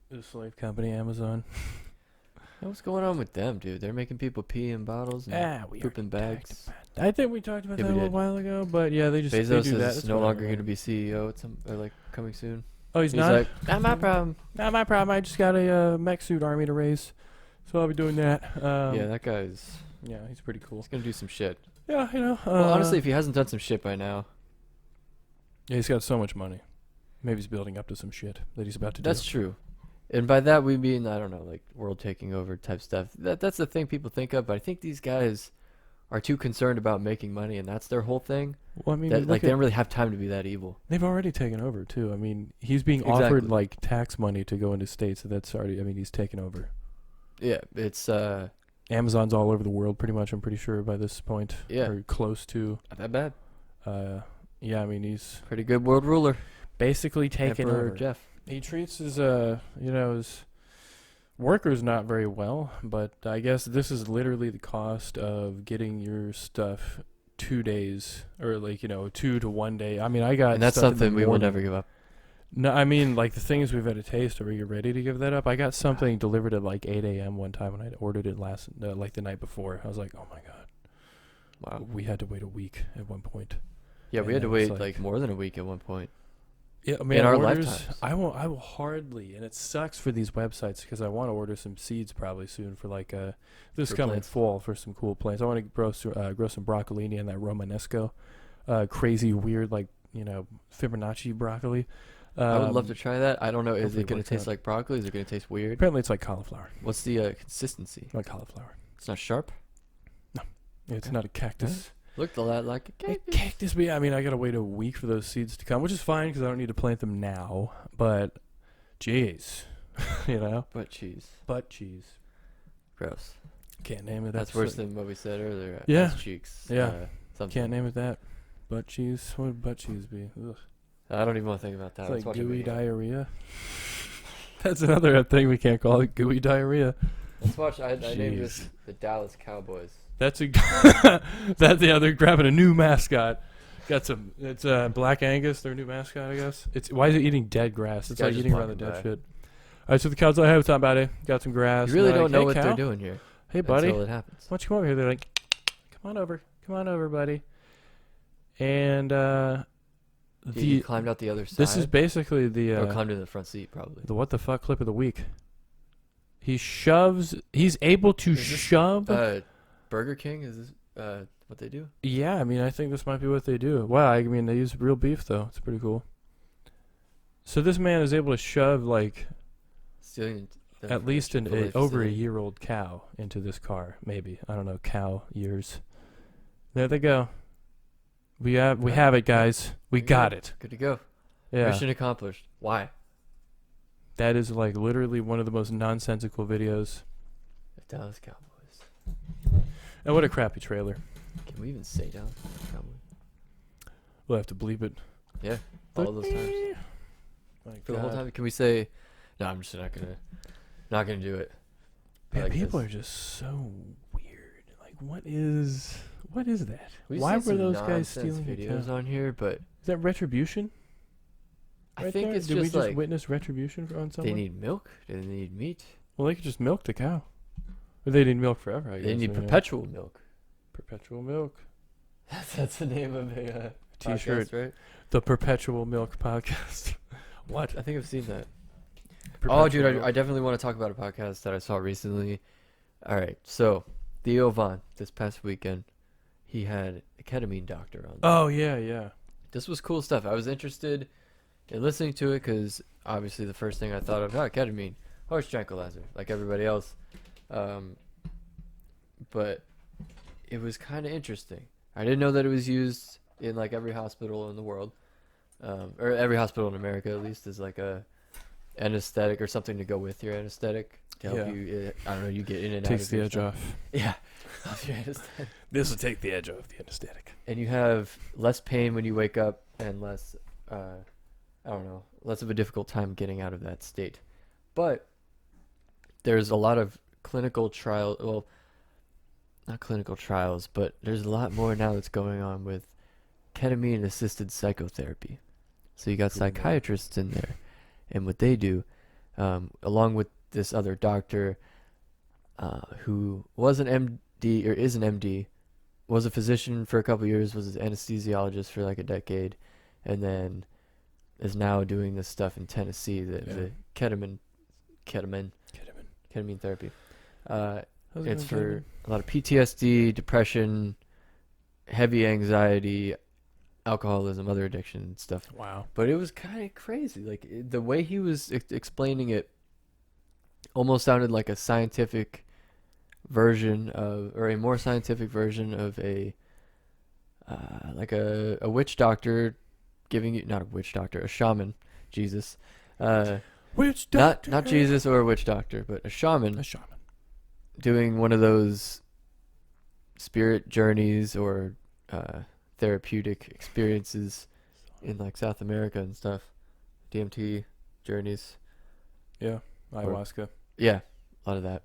the slave company Amazon. What's going on with them, dude? They're making people pee in bottles and We poop in already bags. I think we talked about Yeah, that a we little did. while ago, but yeah, they Bezos do says that. it's It's no whatever, longer man. going to be CEO at coming soon. Oh, he's He's not. like, not my problem. Not my problem. I just got a mech suit army to raise, so I'll be doing that. Yeah, that guy's Yeah, he's pretty cool. he's gonna do some shit. Yeah, Well, honestly, if he hasn't done some shit by now, yeah, he's got so much money. Maybe he's building up to some shit that he's about to do. that's true. And by that we mean, I don't know, like world taking over type stuff. That's the thing people think of, but I think these guys are too concerned about making money, and that's their whole thing. Well, I mean, That look like they at- don't really have time to be that evil. they've already taken over too. I mean, he's being Exactly. offered like tax money to go into states. So that's already. I mean, he's taken over. Yeah, it's Amazon's all over the world, pretty much. I'm pretty sure by this point. Yeah. Or close to. not that bad. Yeah, I mean, he's Pretty good world ruler. basically taken Emperor over. Jeff. He treats his his workers not very well, but I guess this is literally the cost of getting your stuff 2 days or 2 to 1 day. I mean, I got And that's stuff in the something we will morning. never give up. No, I mean, like the things we've had to taste. Are we ready to give that up? I got something delivered at like 8 a.m. one time, and I ordered it like the night before. I was like, oh my god, Wow. we had to wait a week at one point. Yeah, we And had to it was wait like more than a week at one point. Yeah, I mean, our orders, lifetimes. I will hardly, and it sucks for these websites because I want to order some seeds probably soon for like this For coming plants. fall for some cool plants. I want to grow some broccolini and that Romanesco, crazy weird Fibonacci broccoli. I would love to try that. I don't know. Is hopefully it going works to taste out. like broccoli? Is it going to taste weird? Apparently, it's like cauliflower. What's the consistency? Like cauliflower. It's not sharp. It's Okay. not a cactus. Looked a lot like a A cactus. cactus, but yeah, I mean, I gotta wait a week for those seeds to come, which is fine because I don't need to plant them now. But, jeez, But cheese. butt cheese. Gross. Can't name it. That's worse than what we said earlier. Yeah. Ass cheeks. Yeah. Something. Can't name it that. Butt cheese. What would butt cheese be? Ugh. I don't even want to think about that. It's Let's like watch a gooey video. diarrhea. That's another thing we can't call it. Gooey diarrhea. Let's watch. I named Jeez. this the Dallas Cowboys. That's they're grabbing a new mascot. Got some. It's Black Angus, their new mascot, I guess. Why is it eating dead grass? It's Guy like just eating around the walking dead by. shit. All right, so the cows I have time, buddy. Got some grass. You really They're don't like, know "Hey, what they're cow, doing here. Hey, buddy. Until it happens. Why don't you come over here? They're like, come on over, buddy. And He climbed out the other side. this is basically the or climbed into the front seat, probably. what the fuck clip of the week. He's able to Is this, shove. Burger King is this what they do? Yeah, I mean, I think this might be what they do. Wow, I mean, they use real beef though. It's pretty cool. So this man is able to shove like Stealing at least an fully over a facility. year-old cow into this car. Maybe, I don't know, cow years. There they go. We have it, guys. We There you got go. it. Good to go. Yeah, Mission accomplished. Why? that is like literally one of the most nonsensical videos. The Dallas Cowboys. And what a crappy trailer. Can we even say Dallas Cowboys? We'll have to bleep it. Yeah. All those times. My For the whole God. time, can we say? No, I'm just not gonna do it. Man, Like people this. are just so weird. Like, what is that? We've Why seen were some those guys nonsense stealing videos videos? on here? But Is that retribution? I right think there? it's Did we just just like witness retribution on someone? they need milk. Do they need meat? Well, they could just milk the cow. But they need milk forever, I guess. They need you know. perpetual milk. Perpetual milk. That's the name of a T-shirt. podcast, right? The Perpetual Milk Podcast. What? I think I've seen that. Perpetual Oh, dude, milk. I definitely want to talk about a podcast that I saw recently. All right, so Theo Von this past weekend, he had a ketamine doctor on. Oh, yeah. This was cool stuff. I was interested in listening to it because obviously the first thing I thought of, ketamine, horse tranquilizer, like everybody else. But it was kind of interesting. I didn't know that it was used in like every hospital in the world, or every hospital in America at least, is like a anesthetic or something to go with your anesthetic to help Yeah. you. I don't know. You get in and Takes out of the your edge stuff. off. Yeah, off your anesthetic. This will take the edge off the anesthetic. And you have less pain when you wake up and less, less of a difficult time getting out of that state. But there's a lot of clinical trial. Well, not clinical trials, but there's a lot more now that's going on with ketamine-assisted psychotherapy. So you got psychiatrists in there, and what they do, along with this other doctor, who was an MD or is an MD, was a physician for a couple years, was an anesthesiologist for like a decade, and then is now doing this stuff in Tennessee, the ketamine therapy. It's for a lot of PTSD, depression, heavy anxiety, alcoholism, other addiction and stuff. Wow. But it was kind of crazy. Like the way he was explaining it almost sounded like a scientific version of, or a more scientific version of a witch doctor giving you, not a witch doctor, a shaman, Jesus. Witch doctor. Not Jesus or a witch doctor, but a shaman A shaman. doing one of those spirit journeys or therapeutic experiences in like South America and stuff. DMT journeys. Yeah. Ayahuasca. Yeah, a lot of that.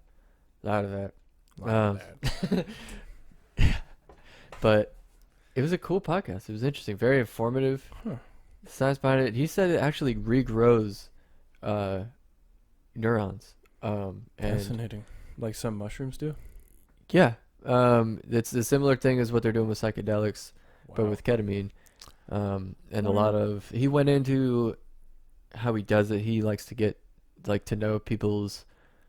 But it was a cool podcast. It was interesting, very informative. Huh. The science behind it. He said it actually regrows neurons. And Fascinating. Like some mushrooms do? yeah, it's a similar thing as what they're doing with psychedelics, but Wow. with ketamine. And a lot of, he went into how he does it. He likes to get to know people's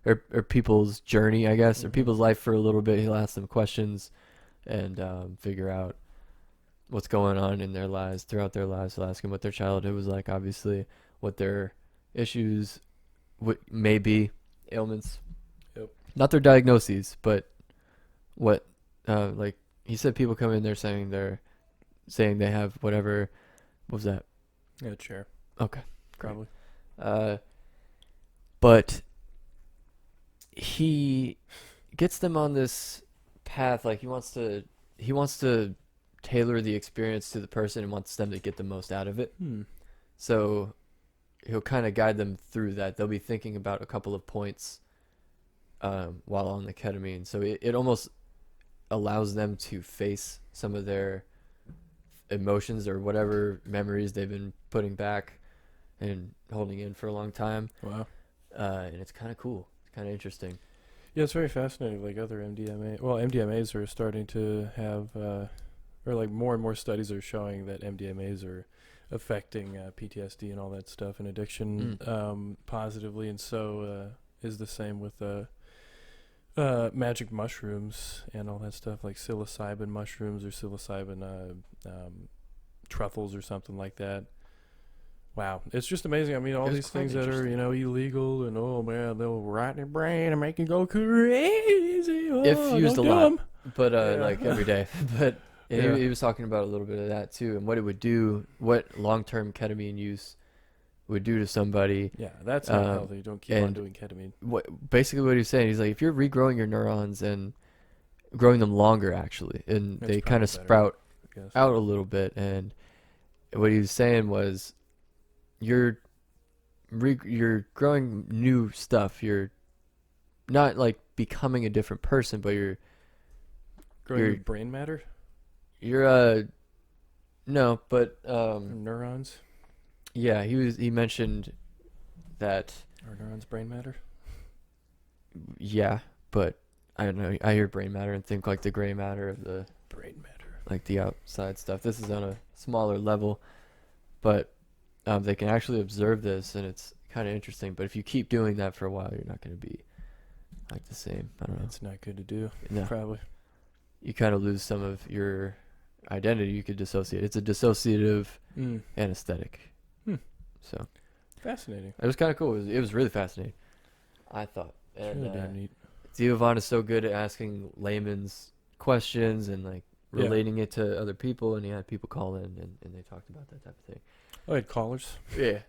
or people's journey, I guess, or Mhm. people's life for a little bit. He'll ask them questions and figure out what's going on in their lives, throughout their lives. He'll ask them what their childhood was like, obviously, what their issues may be, ailments. Yep. Not their diagnoses, but what, like he said, people come in there saying they have whatever. What was that? Yeah, chair. Okay. Probably. But he gets them on this path, like he wants to tailor the experience to the person and wants them to get the most out of it. So he'll kind of guide them through that. They'll be thinking about a couple of points while on the ketamine. So it almost allows them to face some of their emotions or whatever memories they've been putting back and holding in for a long time. Wow. And it's kind of cool. It's kind of interesting. Yeah, it's very fascinating. Like other MDMA, well, MDMAs are starting to have, or like more and more studies are showing that MDMAs are affecting PTSD and all that stuff and addiction positively, and so is the same with magic mushrooms and all that stuff, like psilocybin mushrooms or psilocybin truffles or something like that. Wow, it's just amazing. I mean, all It was these quite things that are, interesting. illegal, and oh man, they'll rot in your brain and make you go crazy. Oh, If used don't a do lot. 'em. But Yeah. like every day. But Yeah. he was talking about a little bit of that too, and what it would do, what long-term ketamine use would do to somebody. Yeah, that's not Um, healthy. Don't keep on and- doing ketamine. Basically what he's saying, he's like, if you're regrowing your neurons and growing them longer, actually, and It's they probably kind of better. sprout I guess. out a little bit, and what he was saying was, you're growing new stuff. You're not like becoming a different person, but you're Growing you're- your brain matter no, but or neurons yeah, he mentioned that, or neurons brain matter. yeah, but I don't know, I hear brain matter and think like the gray matter of the, Brain matter. like the outside stuff. This is on a smaller level, but they can actually observe this, and it's kind of interesting. But if you keep doing that for a while, you're not going to be like the same. I don't know. It's not good to do. No. Probably. You kind of lose some of your identity. You could dissociate. It's a dissociative anesthetic. Hmm. So Fascinating. it was kind of cool. It was really fascinating, I thought. It's And really damn neat. Divan is so good at asking layman's questions and like Yeah. relating it to other people, and he had people call in and they talked about that type of thing. Oh, I had callers. Yeah.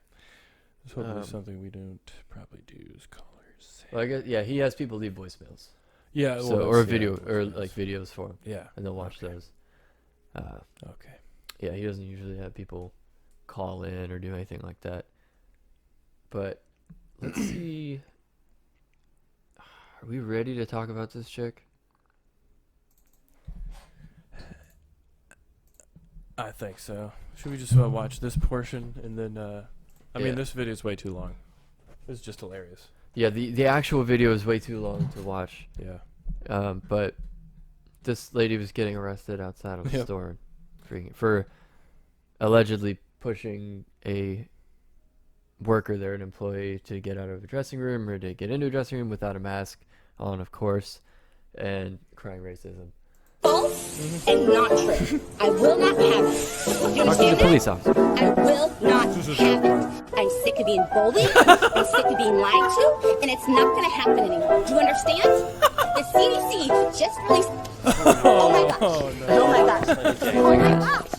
It's hopefully Um, something we don't probably do is callers. Well, I guess, yeah, he has people leave voicemails. Yeah. So, or a video, or like videos for him, Yeah. and they'll watch Okay. those. Okay. Yeah, he doesn't usually have people call in or do anything like that. But let's see. Are we ready to talk about this chick? I think so. Should we just watch this portion and then? I Yeah. mean, this video is way too long. It's just hilarious. Yeah, the actual video is way too long to watch. Yeah. But this lady was getting arrested outside of a Yep. store for allegedly pushing a worker there, an employee, to get out of a dressing room or to get into a dressing room without a mask on, of course, and crying racism. False and not true. I will not have it. You Talking to understand the that? police officer. I will not have it. I'm sick of being bullied. I'm sick of being lied to, and it's not going to happen anymore. Do you understand? The CDC just released. Oh my gosh! Oh no. Oh my gosh! Oh my gosh!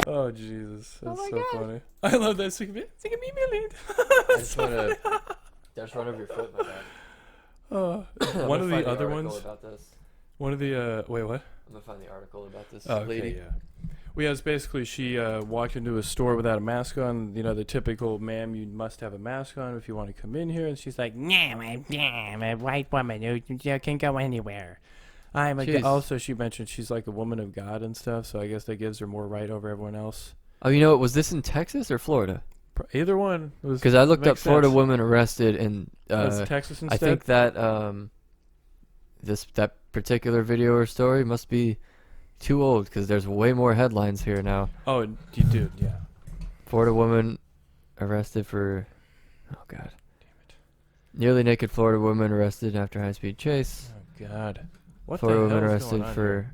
Oh Jesus. That's my so God. funny. I love that. Sick of me, million. I just want to run over your foot, my bad. One of the other ones. About this. One of the wait, what? I'm gonna find the article about this Oh, okay, lady. yeah. Well, yeah, it's basically she walked into a store without a mask on. You know, the typical, ma'am, you must have a mask on if you want to come in here. And she's like, I'm a white woman. You can go anywhere. I'm a Jeez. also she mentioned she's like a woman of God and stuff. So I guess that gives her more right over everyone else. Oh, you know what? Was this in Texas or Florida? Either one was Because I looked up makes Florida sense. woman arrested, and That's Texas instead. I think that that particular video or story must be too old, because there's way more headlines here now. Oh, you do, yeah. Florida woman arrested for, oh god, nearly naked Florida woman arrested after high-speed chase. Oh God. What Florida the woman hell is arrested going on for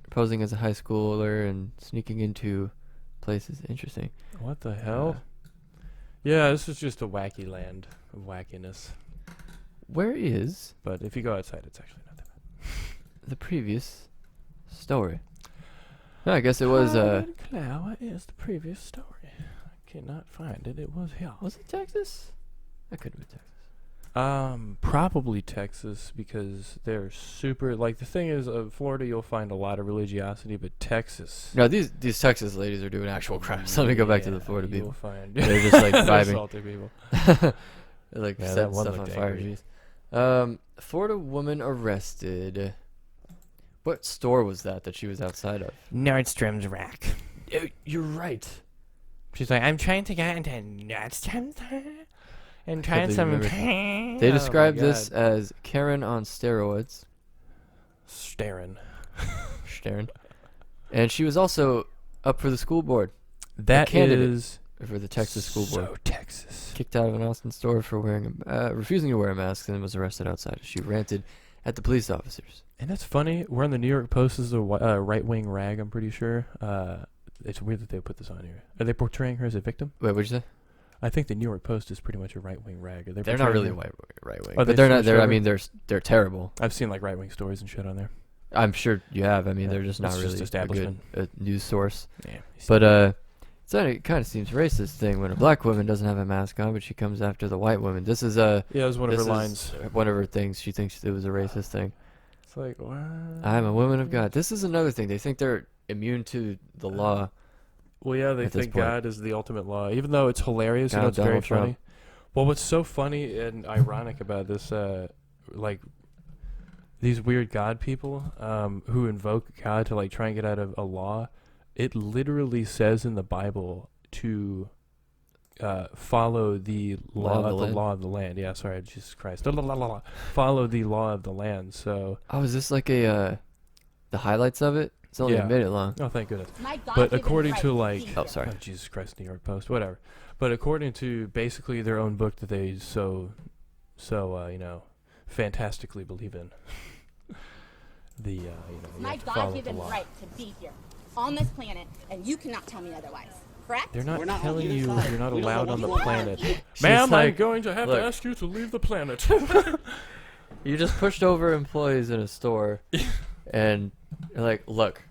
posing as a high schooler and sneaking into places. Interesting. here? What the hell? Yeah, this is just a wacky land of wackiness. Where is But if you go outside, it's actually not that bad. the previous story? No, I guess it was Cloud is the previous story. I cannot find it. It was here. was it Texas? That could have been Texas. Probably Texas, because they're super. Like, the thing is, Florida, you'll find a lot of religiosity, but Texas. No, these Texas ladies are doing actual crimes. Let me go back to the Florida you'll people. Find They're just like They're vibing. salty people. They're like Yeah, that setting one stuff on looked fire. angry. Jeez. Florida woman arrested. What store was that she was outside of? Nordstrom's rack. You're right. She's like, I'm trying to get into Nordstrom's and trying believe some. you They They Oh my described this God. as Karen on steroids. Staring. Sharon. And she was also up for the school board, That candidate is for the Texas school board. so Texas. Kicked out of an Austin store for refusing to wear a mask, and was arrested outside. She ranted at the police officers. And that's funny. We're on the New York Post. This is a right-wing rag, I'm pretty sure. It's weird that they put this on here. Are they portraying her as a victim? Wait, what'd you say? I think the New York Post is pretty much a right wing rag. They're not really right wing, Are but they they're not. switched They're I over? mean they're terrible. I've seen like right wing stories and shit on there. I'm sure you have. I mean Yeah, they're just not it's just really a good establishment. news source. Yeah. But it kind of seems racist thing when a black woman doesn't have a mask on, but she comes after the white woman. This is yeah, it was one of this her is lines. one of her things. She thinks it was a racist thing. It's like, what? I'm a woman of God. This is another thing. They think they're immune to the law. Well, yeah, they at this think point. God is the ultimate law, even though it's hilarious and God, it's very Donald Trump. funny. Well, what's so funny and ironic about this, like these weird God people who invoke God to like try and get out of a law, it literally says in the Bible to follow the law of the land. Yeah, sorry, Jesus Christ. Follow the law of the land. So. Oh, is this like the highlights of it? It's only Yeah. a minute long. Oh, thank goodness. My But God-given according right to be like, here. Oh, sorry. Jesus Christ, New York Post, whatever. But according to basically their own book that they so fantastically believe in, you My have to follow the God-given law. right to be here on this planet, and you cannot tell me otherwise. Correct? They're not We're not telling on you your side. you're not We don't allowed know on the what you are. planet. She's Ma'am, I'm like, going to have look. to ask you to leave the planet. You just pushed over employees in a store, and you're like, look,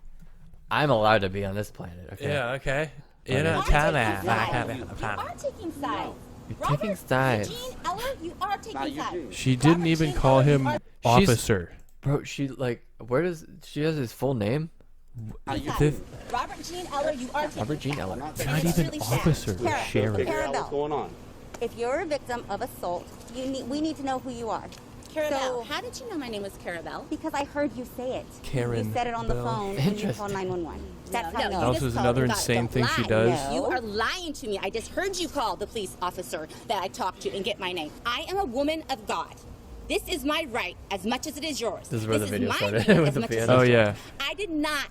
I'm allowed to be on this planet. Okay. yeah, okay. You You know, know, are tell me. taking I sides. have You a planet. are taking sides. You're Robert taking sides. Eugene Eller, you are Not taking you sides. too. She didn't Robert even Gene call Eller, you him are officer. Bro, she like, where does she has his full name? Not you taking too. sides. Robert Gene Eller, you are taking Robert Gene sides. Eller. I'm not And taking Not it's even really sad. officer, Kara, sheriff. Figure out what's Carabelle, going on. If you're a victim of assault, we need to know who you are. Carabelle, So- how did you know my name was Carabelle? Because I heard you say it. Karen You said it on the Bell. phone and you Interesting. called 911. That's No, how I no, know. you Also, just is called another and got- insane don't thing she lie. does. No. You are lying to me. I just heard you call the police officer that I talked to and get my name. I am a woman of God. This is my right as much as it is yours. This is where the video my started, right with as the much as piano. Oh it is yeah. yours. I did not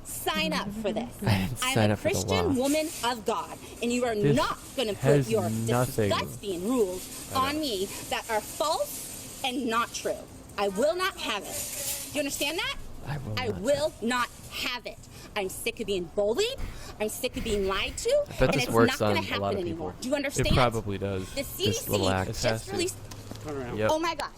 sign up for this. I didn't I'm sign a up for the Christian law. woman of God, and you are This not going to has put your nothing- disgusting rules on me that are false and not true. I will not have it. You understand that? I will not have it. I'm sick of being bullied. I'm sick of being lied to. bet and this it's works not on going to a lot happen of anymore. people. Do you It understand? probably does. The This little act. CDC It has just to. released. Turn around. Yep. Oh my gosh.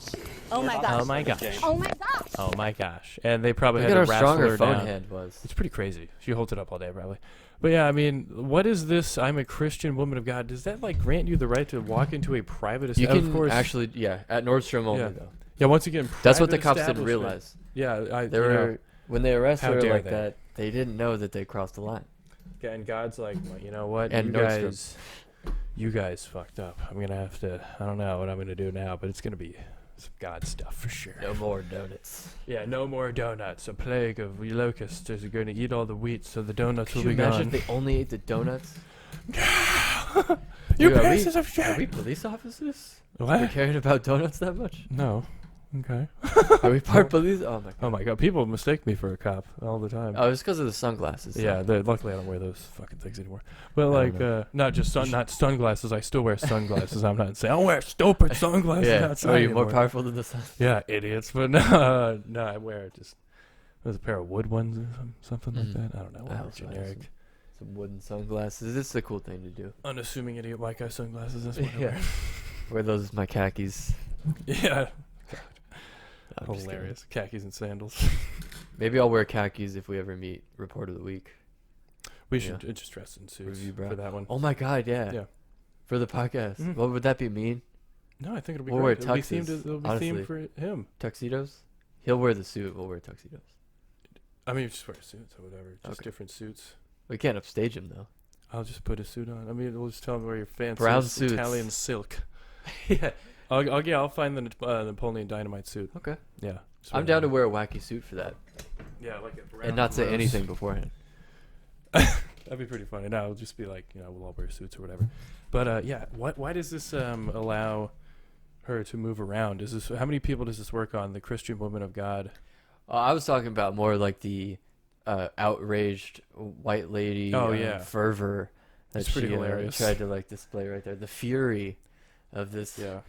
Oh my Oh gosh. my gosh. Oh my gosh. Oh my gosh. And they probably Look had at to how wrestle strong her her phone down. hand was. It's pretty crazy. She holds it up all day, probably. But yeah, I mean, what is this? I'm a Christian woman of God. Does that like grant you the right to walk into a private? You of can course, actually, yeah, at Nordstrom only Yeah. though. Yeah. Once again, That's what the private cops didn't establishment. realize. Yeah, They were when they arrested How her dare like they. that. They didn't know that they crossed the line. Yeah, and God's like, well, you know what? And you guys fucked up. I'm gonna have to. I don't know what I'm gonna do now, but it's gonna be some God stuff for sure. No more donuts. Yeah, no more donuts. A plague of locusts is going to eat all the wheat, so the donuts Could will you be imagine gone. if they only ate the donuts? You Dude, are we- pieces of shit. Are we police officers? We're What? caring about donuts that much? No. Okay. Are we part police? Oh my god. Oh my god, people mistake me for a cop all the time. Oh, it's because of the sunglasses. Yeah, luckily I don't wear those fucking things anymore. But I like, don't not just not sunglasses. I still wear sunglasses. I'm not saying I wear stupid sunglasses Yeah. outside Are you more anymore. powerful than the sun? Yeah, idiots. But no, no, I wear just there's a pair of wood ones or something like Mhm. that. I don't know. I Whatever, also have generic, some wooden sunglasses. This is a cool thing to do. unassuming idiot white guy sunglasses. That's what I wear. Wear those as my khakis. Yeah, No, I'm just kidding. hilarious. Khakis and sandals. Maybe I'll wear khakis if we ever meet. Report of the week. We Yeah. should just dress in suits Review, bro. for that one. Oh my god, yeah. Yeah. For the podcast. Mhm. What would that be mean? No, I think it'll be We'll wear great. It'll be themed. tuxes, It'll be honestly. themed for him. Tuxedos? He'll wear the suit. We'll wear tuxedos. I mean, just wear suits or whatever. Just Okay. different suits. We can't upstage him though. I'll just put a suit on. I mean, we'll just tell him where your fancy Brown suits. Italian silk. Yeah. I'll find the Napoleon Dynamite suit. Okay. Yeah. just I'm wear down to that. wear a wacky suit for that, Yeah, like a brown and not say rose. anything beforehand. That'd be pretty funny. No, it'll just be like, we'll all wear suits or whatever. But yeah, why does this allow her to move around? Is this how many people does this work on? The Christian woman of God. I was talking about more like the outraged white lady Oh, yeah. fervor that It's pretty she hilarious. tried to like display right there. The fury of this Yeah.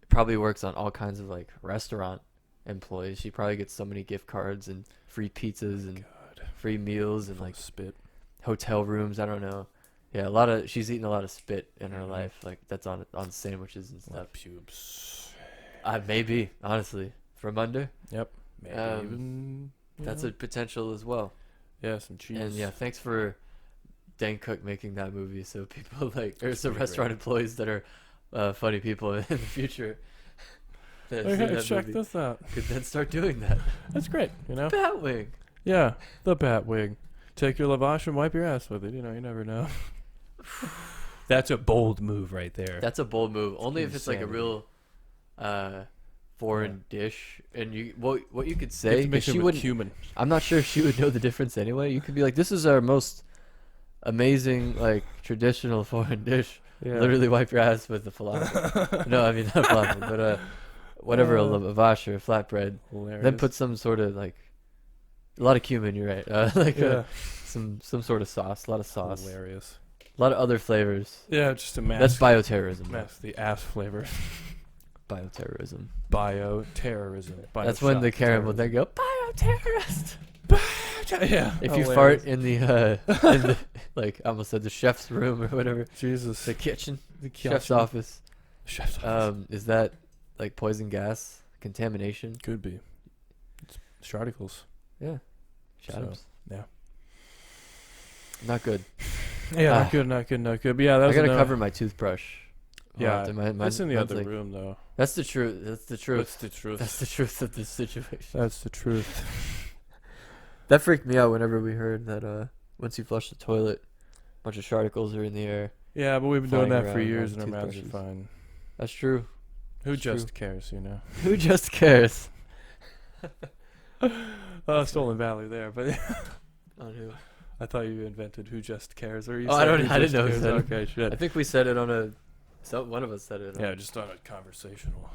probably works on all kinds of like restaurant employees. She probably gets so many gift cards and free pizzas and God. free meals and Full like of spit. hotel rooms. I don't know. Yeah, a lot of she's eaten a lot of spit in her Mhm. life, like that's on sandwiches and stuff. Pubes. Maybe honestly from under. Yep. Maybe even. That's a potential as well. Yeah, some cheese. And yeah, thanks for Dan Cook making that movie, so people like there's some pretty restaurant great. employees that are funny people in the future. that have seen Okay, that check movie this out. could then start doing that. That's great. You know. Batwing. Yeah, the Batwing. Take your lavash and wipe your ass with it. You know, you never know. That's a bold move right there. That's a bold move. Only if it's like a insanity. real foreign dish, and you what you could You say have to 'cause mix she it with wouldn't. cumin. I'm not sure if she would know the difference anyway. You could be like, "This is our most amazing, like traditional foreign dish." Yeah. Literally wipe your ass with the falafel. No, I mean not falafel, but whatever, a lavash or a flatbread. Hilarious. Then put some sort of like a lot of cumin. You're right. Yeah. Some sort of sauce, a lot of sauce, Hilarious. a lot of other flavors. Yeah, just a mask. That's bioterrorism. Mask the ass flavor. Bioterrorism. Bioterrorism. That's when the Bioshock Karen will then terrorism. go bioterrorist. Yeah. If you hilarious. fart in the like I almost said the chef's room or whatever, Jesus. the kitchen, The chef's kitchen. office, Chef's office. is that like poison gas contamination? Could be. It's Sharticles. Yeah. So, Shadows. yeah. Not good. Yeah, Ah. not good, not good, not good. But yeah, that I was gotta another- cover my toothbrush. Yeah, often. it's in the mine's other like- room though. That's the truth. That's the truth. That's the truth. That's the truth of this situation. That's the truth. That freaked me out whenever we heard that once you flush the toilet, a bunch of sharticles are in the air. Yeah, but we've been doing Flying that for around years on and our mouths are toothbrushes. fine. That's true. Who It's true. just cares, you know? Who just cares? Stolen value there, but On who? I thought you invented Who Just Cares, or you Oh, I said don't- Who I didn't Just know who Cares. said it. Okay, shit. I think we said it on a. One of us said it. Yeah, just on a conversational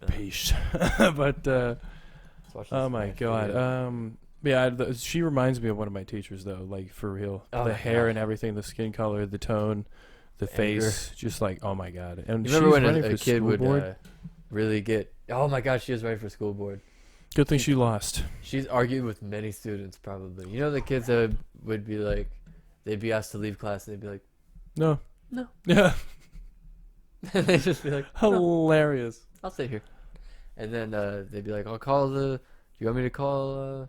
Uh, piece. But let's watch oh this my next god. video. Yeah, she reminds me of one of my teachers though, like for real. Oh The my hair God. and everything, the skin color, the tone, the face, just like oh my god. And You remember she's when running a for kid school would board? really get? Oh my gosh, she was ready for school board. Good thing she lost. She's argued with many students, probably. You know the kids that would be like, they'd be asked to leave class and they'd be like, No. No. Yeah. and they'd just be like, no, Hilarious. I'll stay here. And then they'd be like, I'll call do you want me to call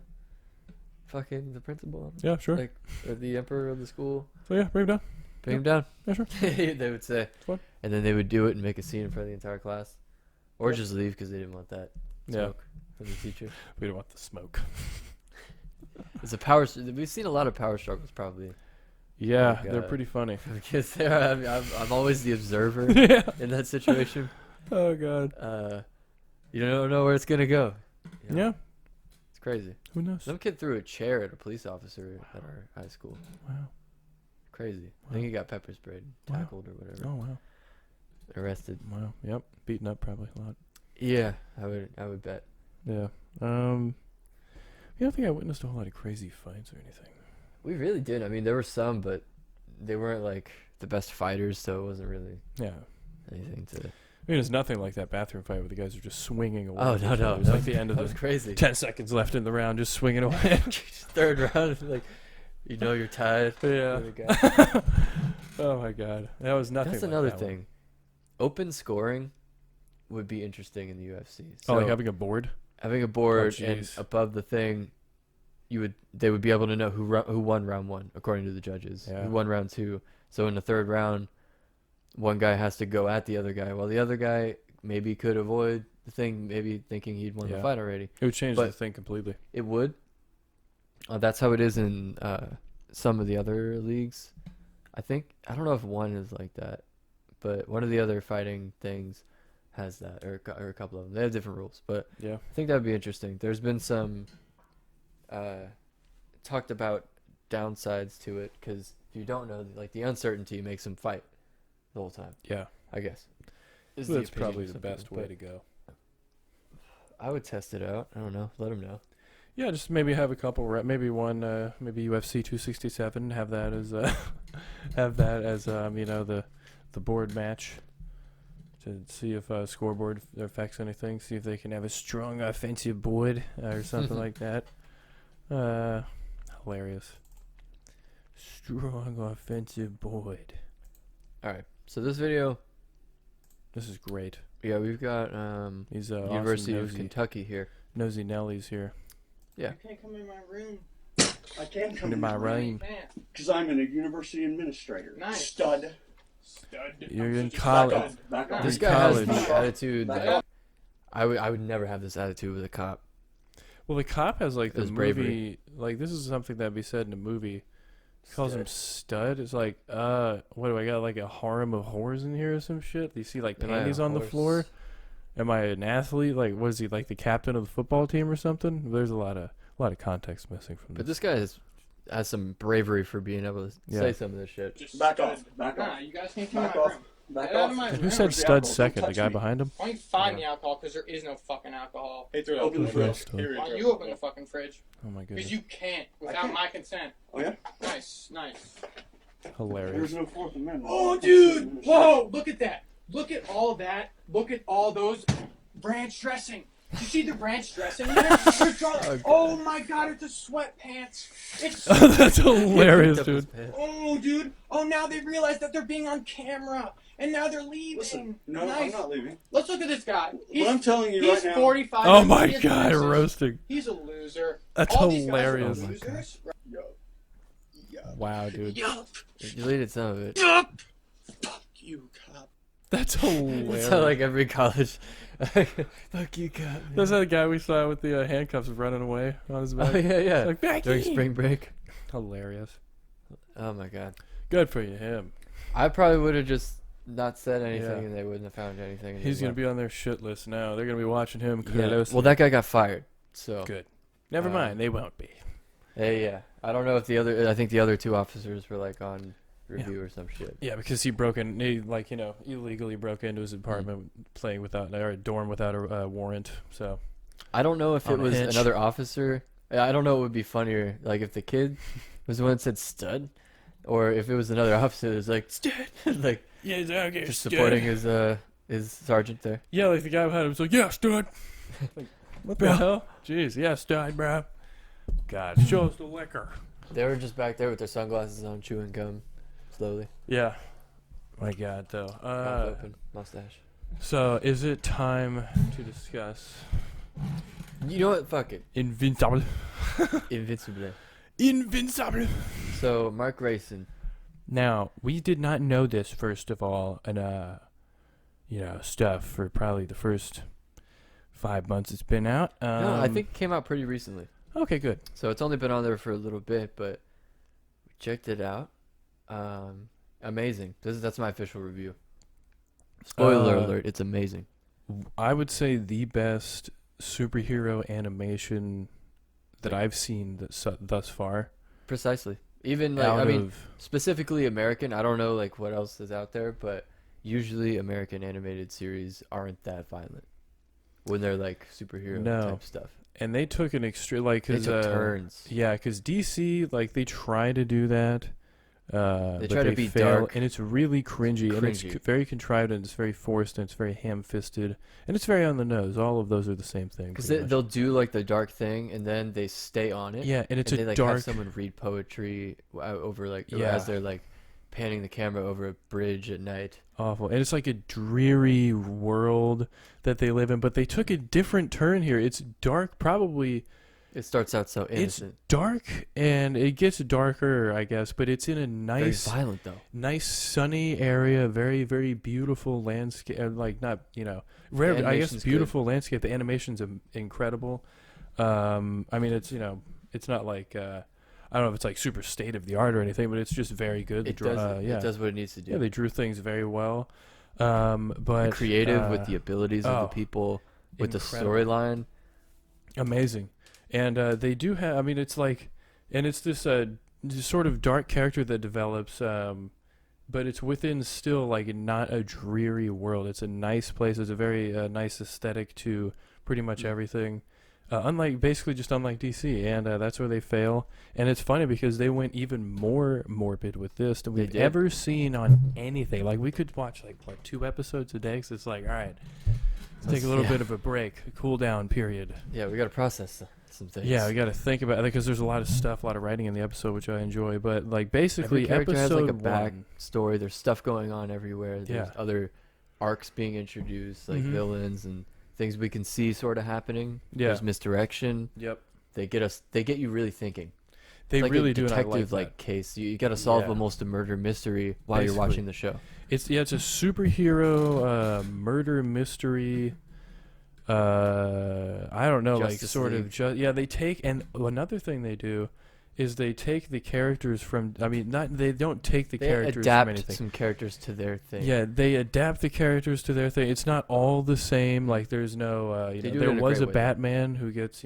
fucking the principal? Yeah, sure. Like, or the emperor of the school? So yeah, bring him down. Bring him down. Yeah, sure. They would say. Fine. And then they would do it and make a scene in front of the entire class. Or just leave because they didn't want that Yeah. smoke from the teacher. We don't want the smoke. It's a power. We've seen a lot of power struggles probably. Yeah, Like, they're pretty funny. From the kids there. I'm always the observer Yeah. in that situation. Oh god. You don't know where it's gonna go. You know? Yeah. It's crazy. Who knows? Some kid threw a chair at a police officer at our high school. Wow. Crazy. I think he got pepper sprayed, Wow. tackled or whatever, Oh wow. arrested. Wow. Yep. Beaten up probably a lot. Yeah, I would bet. Yeah. I don't think I witnessed a whole lot of crazy fights or anything. We really did. I mean, there were some, but they weren't like the best fighters, so it wasn't really Yeah. anything to. I mean, it's nothing like that bathroom fight where the guys are just swinging away. Oh from no, each no, other. It was that like the end of that was the crazy. 10 seconds left in the round, just swinging away. Third round, like you know you're tied. Yeah. Other guy. Oh my god, that was nothing. That's like another that one. thing. Open scoring would be interesting in the UFC. Oh, like So, having a board. having a board and jeez. above the thing, they would be able to know who won round one according to the judges. Yeah. Who won round two? So in the third round, one guy has to go at the other guy, while the other guy maybe could avoid the thing, maybe thinking he'd won the Yeah. fight already. It would change But- the thing completely. It would. That's how it is in some of the other leagues. I think I don't know if one is like that, but one of the other fighting things has that, or a couple of them. They have different rules, but Yeah. I think that would be interesting. There's been some talked about downsides to it because if you don't know, like the uncertainty makes them fight the whole time. Yeah. I guess. Is That's opinion probably of the some best people, way but to go. I would test it out. I don't know. Let them know. Yeah, just maybe have a couple. Maybe one. Maybe UFC 267. Have that as the board match to see if scoreboard affects anything. See if they can have a strong offensive board or something like that. Hilarious. Strong offensive boyd. All right. So this video, This is great. yeah, we've got He's University awesome of Kentucky here. Nosy Nelly's here. Yeah. You can't come in my room. I can come Into my room. because I'm a university administrator. Nice. Stud. You're in Back college. off. Back off. This In guy has college. the attitude Back that I would never have this attitude with a cop. Well, the cop has like the His movie. bravery. Like this is something that'd be said in a movie. He calls him stud. It's like, what do I got? Like a harem of whores in here or some shit? You see like Am I a panties on the horse? floor? Am I an athlete? Like, what is he, like the captain of the football team or something? There's a lot of context missing from But this. this guy has some bravery for being able to Yeah. say some of this shit. Back off. Back Nah, off. you guys can't come in Back my off. room. Back Get out off. of my And room. who said Where's the stud alcohol? second? Don't The touch guy me. behind him? Why don't you find the alcohol? Because there is no fucking alcohol. Hey, throw it open the fridge. Here Why don't you open the fucking fridge? Oh my Because goodness. you can't without can't. my consent. Oh yeah. Nice, nice. Hilarious. There's no Fourth Amendment. Oh, dude! Whoa! Look at that! Look at all that! Look at all those branch dressing! Did you see the branch dressing there? Oh my god, it's a sweatpants! It's That's hilarious, Picked up his dude. pants. oh, dude! Oh, now they realize that they're being on camera, and now they're leaving. Listen, no, I'm nice. not leaving. Let's look at this guy. What I'm telling you He's right now. 45. Oh my He has god, braces. roasting. He's a loser. That's All these hilarious. Guys are losers. Yo. Wow, dude. Yup. You deleted some of it. Yup. Fuck you, cop. That's hilarious. It's not like every college. Fuck you, cop. That's that guy we saw with the handcuffs running away on his back. Oh yeah, yeah. Like, Becky! During spring break. Hilarious. Oh my god. Good for you, him. I probably would have just not said anything, Yeah. and they wouldn't have found anything. He's going to be on their shit list now. They're going to be watching him closely. Well, that guy got fired. So Good. Never mind. They won't be. hey, yeah. I don't know if the other. I think the other two officers were like on review or some shit. Yeah, because he illegally broke into his apartment playing without, or a dorm without a warrant. So I don't know if On it a was hitch. another officer. I don't know what would be funnier, like if the kid was the one that said stud, or if it was another officer that was like stud, like yeah, he's out here just supporting his sergeant there. Yeah, like the guy behind him was like, yeah, stud. Like, what the hell? Jeez, yeah, stud, bro. God, show us the liquor. They were just back there with their sunglasses on, chewing gum, slowly. Yeah. My God, though. Mouth open, mustache. So, is it time to discuss You know what? Fuck it. Invincible? Invincible. Invincible. So Mark Grayson. Now, we did not know this, first of all, and, stuff for probably the first 5 months it's been out. No, I think it came out pretty recently. Okay, good. So it's only been on there for a little bit, but we checked it out. Amazing. That's my official review. Spoiler alert, it's amazing. I would say the best superhero animation that I've seen thus far. Precisely. Even like I mean specifically American, I don't know like what else is out there, but usually American animated series aren't that violent when they're like superhero type stuff. And they took an extreme, like, They cause, took turns. Yeah, because DC, like, they try to do that. They but try to be fail, dark. and it's really cringy, and it's Cringy. very contrived, and it's very forced, and it's very ham-fisted, and it's very on the nose. All of those are the same thing. Because pretty much. they'll do like the dark thing, and then they stay on it. Yeah, and it's they a like dark. have someone read poetry over like Yeah. as they're like panning the camera over a bridge at night. Awful, and it's like a dreary world that they live in. But they took a different turn here. It's dark, probably. It starts out so innocent. It's dark, and it gets darker, I guess. But it's in a nice, Very violent though. nice sunny area, very, very beautiful landscape. Like not, rare. I guess animation's beautiful landscape. The animation's incredible. I mean, it's it's not like I don't know if it's like super state of the art or anything, but it's just very good. It does what it needs to do. Yeah, they drew things very well. But creative with the abilities of the people, with incredible. the storyline. Amazing. And they do have, I mean, it's like, and it's this sort of dark character that develops, but it's within still like not a dreary world. It's a nice place. It's a very nice aesthetic to pretty much everything. Unlike DC, and that's where they fail. And it's funny because they went even more morbid with this than we've ever seen on anything. Like we could watch like 2 episodes a day. 'Cause it's like, all right, let's take a little bit of a break, a cool down period. Yeah, we gotta process some things. Yeah, we got to think about it because there's a lot of stuff, a lot of writing in the episode, which I enjoy. But like basically, every character has episode like a one, backstory. There's stuff going on everywhere. There's Yeah. other arcs being introduced, like Mhm. villains and things we can see sort of happening. Yeah. There's misdirection. Yep. They get you really thinking. They It's like really a do, and I detective like like case. You got to solve Yeah. almost a murder mystery while you're Basically. watching the show. It's a superhero murder mystery. I don't know, Justice like sort League. of they take, and another thing they do is they take the characters from, I mean, not they don't take the They characters from adapt anything. some characters to their thing. Yeah, they adapt the characters to their thing. It's not all the same. Like there's no, They do it there in a was great a way. Batman who gets,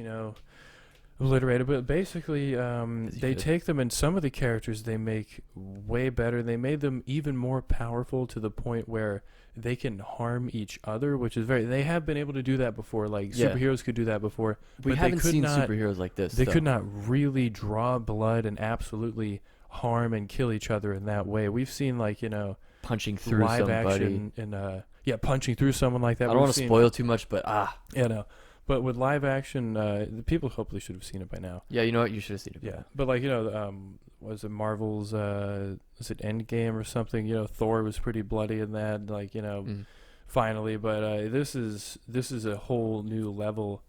obliterated, but basically, they good. take them, and some of the characters they make way better. They made them even more powerful to the point where they can harm each other, which is they have been able to do that before. Like Yeah. superheroes could do that before. We but they haven't could seen not, superheroes like this. They though. could not really draw blood and absolutely harm and kill each other in that way. We've seen punching through live somebody. action and punching through someone like that. I don't want to spoil too much, but But with live action, the people hopefully should have seen it by now. yeah, you know what? You should have seen it. Yeah, but was it Marvel's? Was it Endgame or something? Thor was pretty bloody in that. Finally, but this is a whole new level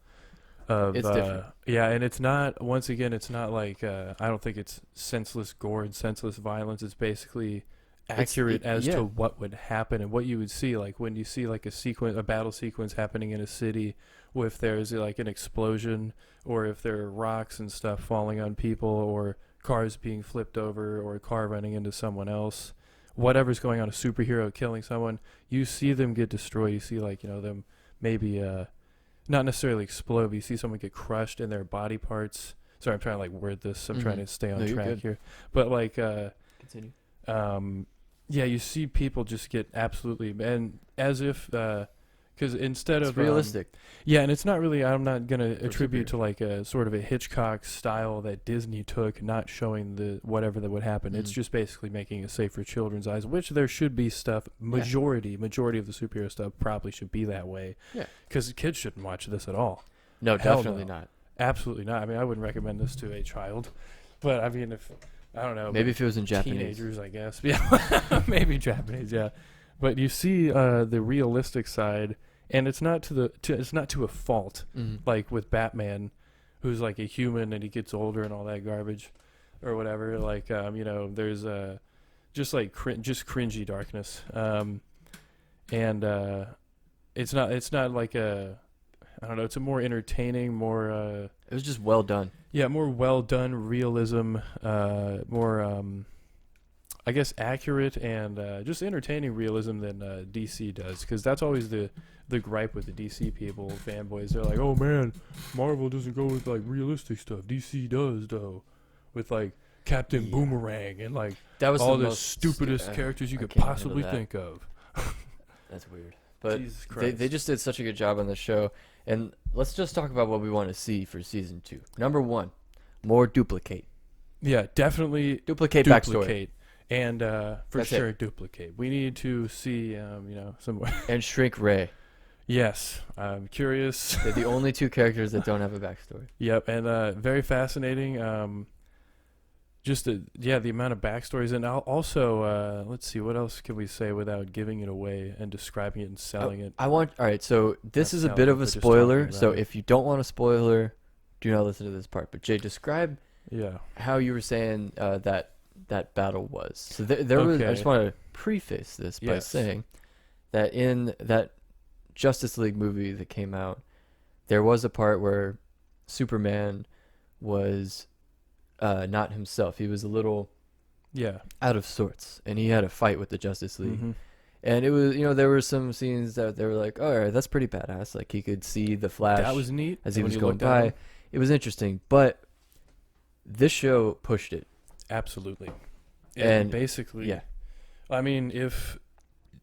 of It's different. and it's not, once again, it's not like I don't think it's senseless gore and senseless violence. It's basically accurate as to what would happen and what you would see, like when you see like a battle sequence happening in a city, if there's like an explosion, or if there are rocks and stuff falling on people, or cars being flipped over, or a car running into someone else, whatever's going on, a superhero killing someone, you see them get destroyed. You see them maybe not necessarily explode, but you see someone get crushed in their body parts. Sorry, I'm trying to word this. I'm trying to stay on No, you're track good. here. But Continue. you see people just get absolutely, and as if because instead It's of realistic. and it's not really, I'm not going to For attribute to like a sort of a Hitchcock style that Disney took, not showing the whatever that would happen. It's just basically making it safe for children's eyes, which there should be stuff. Majority of the superhero stuff probably should be that way. Yeah. Because kids shouldn't watch this at all. No, Hell definitely no. not. Absolutely not. I mean, I wouldn't recommend this to a child. But I mean, I don't know. Maybe if it was in Japanese. Teenagers, I guess. Yeah, maybe Japanese. Yeah, but you see the realistic side, and it's not it's not to a fault. Like with Batman, who's like a human and he gets older and all that garbage, or whatever. Like there's just like cringy darkness. And it's not like I don't know. It's a more entertaining, more. It was just well done. Yeah, more well done realism, more I guess accurate and just entertaining realism than DC does, because that's always the gripe with the DC people, fanboys. They're like, oh man, Marvel doesn't go with like realistic stuff. DC does though, with like Captain Boomerang and like That was all the the most stupidest characters you I could can't handle possibly that. think of. That's weird. But Jesus they Christ. just did such a good job on the show. And let's just talk about what we want to see for season 2. Number 1, more duplicate. Yeah, definitely Duplicate backstory. And for That's sure, it. duplicate. We need to see, some. And shrink Ray. Yes, I'm curious. They're the only 2 characters that don't have a backstory. Yep, and very fascinating. Just the amount of backstories, and also let's see, what else can we say without giving it away and describing it and selling it? All right, so this Not is a selling bit it, of a but just spoiler. talking So about it. if you don't want a spoiler, do not listen to this part. But Jay, describe Yeah. how you were saying that battle was. So there was. I Okay. just want to preface this by Yes. saying that in that Justice League movie that came out, there was a part where Superman was not himself. He was a little out of sorts, and he had a fight with the Justice League. Mhm. And it was, there were some scenes that they were like, oh, all right, that's pretty badass. Like he could see the Flash That was neat as he when was you going looked at by. him. It was interesting, but this show pushed it. Absolutely. And basically, yeah. I mean, if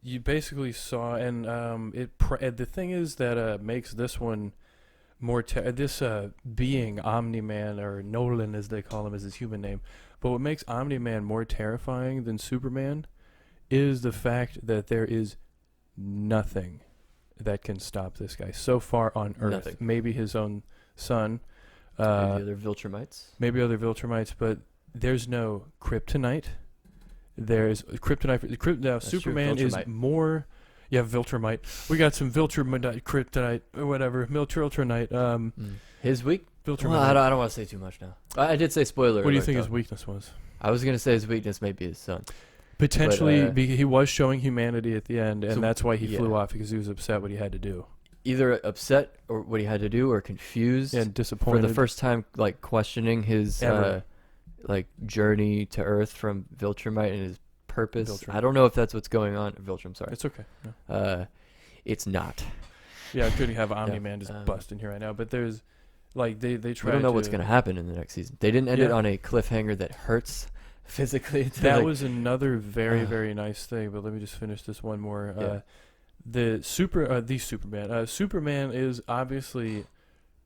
you basically saw, and the thing is that makes this one more being Omni-Man, or Nolan as they call him as his human name, but what makes Omni-Man more terrifying than Superman is the fact that there is nothing that can stop this guy so far on Earth. Nothing. Maybe his own son, Maybe other Viltrumites. Maybe other Viltrumites, but there's no kryptonite. There's kryptonite. Now, That's true, Superman is Viltrumite. more. Yeah, Viltrumite. We got some Viltrumite, kryptonite, or whatever. Viltrumite. His weak. Viltrumite. Well, I don't want to say too much now. I did say spoiler. What do you alert, think though. his weakness was? I was gonna say his weakness may be his son. Potentially, But, he was showing humanity at the end, and So, that's why he yeah. flew off, because he was upset what he had to do Either upset or what he had to do, or confused and for disappointed. the first time, like questioning his Ever. like journey to Earth from Viltrumite and his purpose. Viltrum. I don't know if that's what's going on. Viltrum, sorry. It's okay. Yeah. It's not. Yeah, I could have Omni-Man just um, bust in here right now, but there's like they try. We don't know to, what's gonna happen in the next season. They didn't end it Yeah. on a cliffhanger that hurts physically. That was another very very nice thing. But let me just finish this one more. Yeah. The Superman. Superman is obviously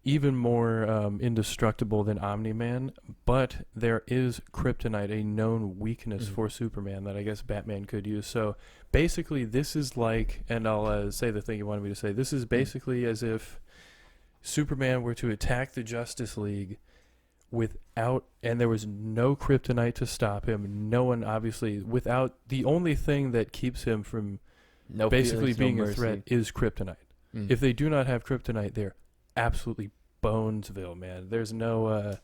even more indestructible than Omni-Man, but there is kryptonite, a known weakness for Superman that I guess Batman could use. So basically, this is like, and I'll say the thing you wanted me to say. This is basically as if Superman were to attack the Justice League and there was no kryptonite to stop him. No one, obviously, without the only thing that keeps him from no basically feelings, being no a threat mercy. is kryptonite. If they do not have kryptonite, they're absolutely Bonesville, man. There's no,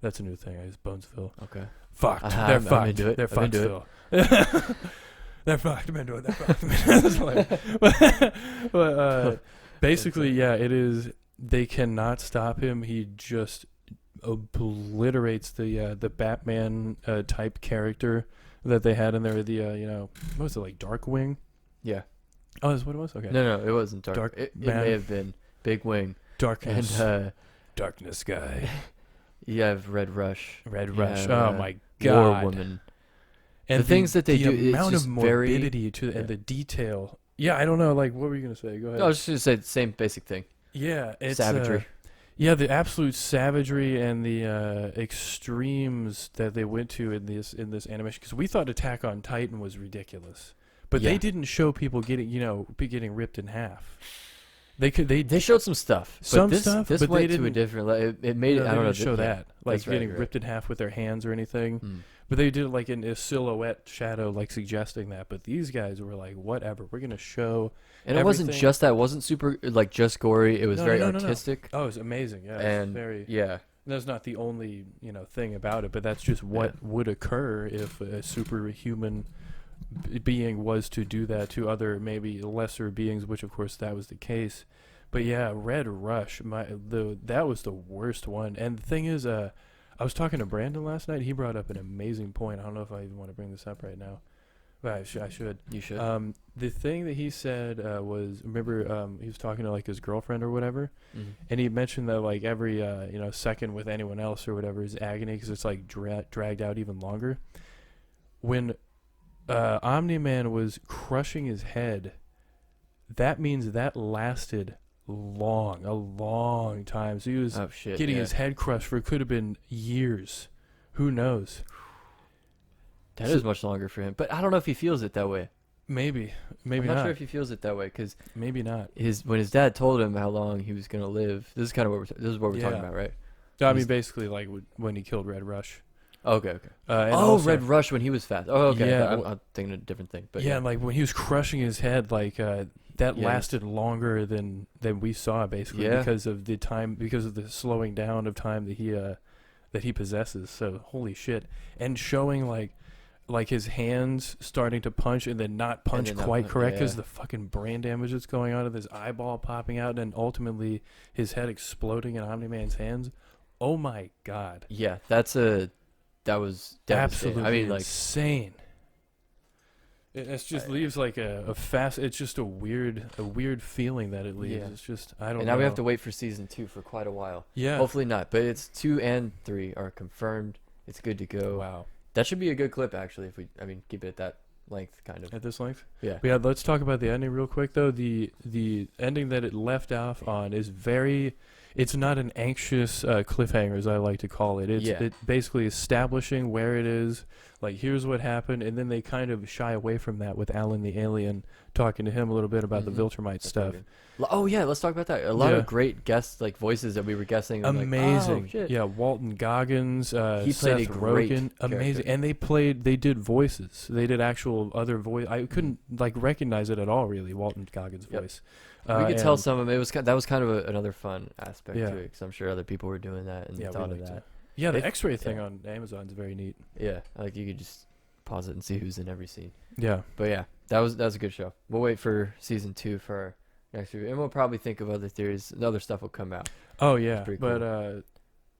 that's a new thing. I use Bonesville. Okay. Fucked. Uh-huh, They're I'm fucked. into it. They're I'm into fucked still. They're fucked. I'm into it. They're fucked. But basically, yeah, it is. They cannot stop him. He just obliterates the Batman type character that they had in there. The what was it, like Darkwing? Yeah. Oh, that's what it was. Okay. No, it wasn't dark. Dark It Man. may have been Big Wing. Darkness. And Darkness guy. you have Red Rush. Red You Rush. have, Oh my God. War Woman. And The things that they do, the it's amount just of very- morbidity and the detail. Yeah, I don't know. Like, what were you gonna say? Go ahead. No, I was just gonna say the same basic thing. Yeah, it's Savagery. yeah, the absolute savagery and the extremes that they went to in this animation. Because we thought Attack on Titan was ridiculous, but Yeah. they didn't show people getting ripped in half. They showed some stuff. But Some this, stuff, This but went they to a didn't- different. It made it. they I don't know. didn't show yeah, that, like that's right, getting right. ripped in half with their hands or anything. Mm. But they did it like in a silhouette shadow, like suggesting that. But these guys were like, whatever, we're gonna show. And it wasn't everything. just that. It wasn't super like just gory. It was No, very no, no, no. artistic. Oh, it was amazing. Yeah, And very. yeah. That's not the only thing about it, but that's just what would occur if a superhuman being was to do that to other maybe lesser beings, which of course that was the case. But yeah, Red Rush, that was the worst one. And the thing is, I was talking to Brandon last night. He brought up an amazing point. I don't know if I even want to bring this up right now, but I should. You should. The thing that he said was, remember, he was talking to like his girlfriend or whatever, and he mentioned that like every second with anyone else or whatever is agony because it's like dragged out even longer. When Omni-Man was crushing his head, that means that lasted a long time. So he was getting his head crushed for, it could have been years. Who knows? That is much longer for him. But I don't know if he feels it that way. Maybe I'm not. not sure if he feels it that way because Maybe not. when his dad told him how long he was gonna live. This is kind of what we're talking about, right? I mean, basically, like when he killed Red Rush. Okay. And Oh, also- Red Rush when he was fast. Oh, okay. Yeah, I'm thinking of a different thing. But yeah, and like when he was crushing his head, like that Yeah. lasted longer than we saw, basically, Yeah. because of the slowing down of time that he possesses. So holy shit, and showing like his hands starting to punch and then not punch then not quite punch, correct because yeah. the fucking brain damage that's going on and his eyeball popping out and then ultimately his head exploding in Omni-Man's hands. Oh my God. Yeah, that was devastating. Absolutely I mean, like, insane. It just leaves like a fast. It's just a weird feeling that it leaves. Yeah. It's just I don't. and know. now we have to wait for season 2 for quite a while. Yeah. Hopefully not, but it's 2 and 3 are confirmed. It's good to go. Wow. That should be a good clip, actually. If we, keep it at that length, kind of. At this length. Yeah. But yeah. Let's talk about the ending real quick, though. The ending that it left off on is very. it's not an anxious cliffhanger, as I like to call it. It's Yeah. it basically establishing where it is, like here's what happened, and then they kind of shy away from that with Alan the alien talking to him a little bit about Mhm. the Viltrumite stuff. Oh yeah, let's talk about that. A lot Yeah. of great guest like voices that we were guessing. I'm Amazing. Like, oh, shit. Yeah, Walton Goggins, He played a Seth great Rogen, amazing. character. And they did voices. They did actual other voice. I couldn't like recognize it at all, really. Walton Goggins' Yep. voice. We could tell and- some of it was that was kind of another fun aspect Yeah. to it because I'm sure other people were doing that and Yeah, we thought of liked that. it. Yeah, the They- X-ray thing yeah. on Amazon's very neat. Yeah, like you could just pause it and see who's in every scene. Yeah. But yeah, that was a good show. We'll wait for season 2 for our next review, and we'll probably think of other theories. The other stuff will come out. Oh yeah, pretty but cool.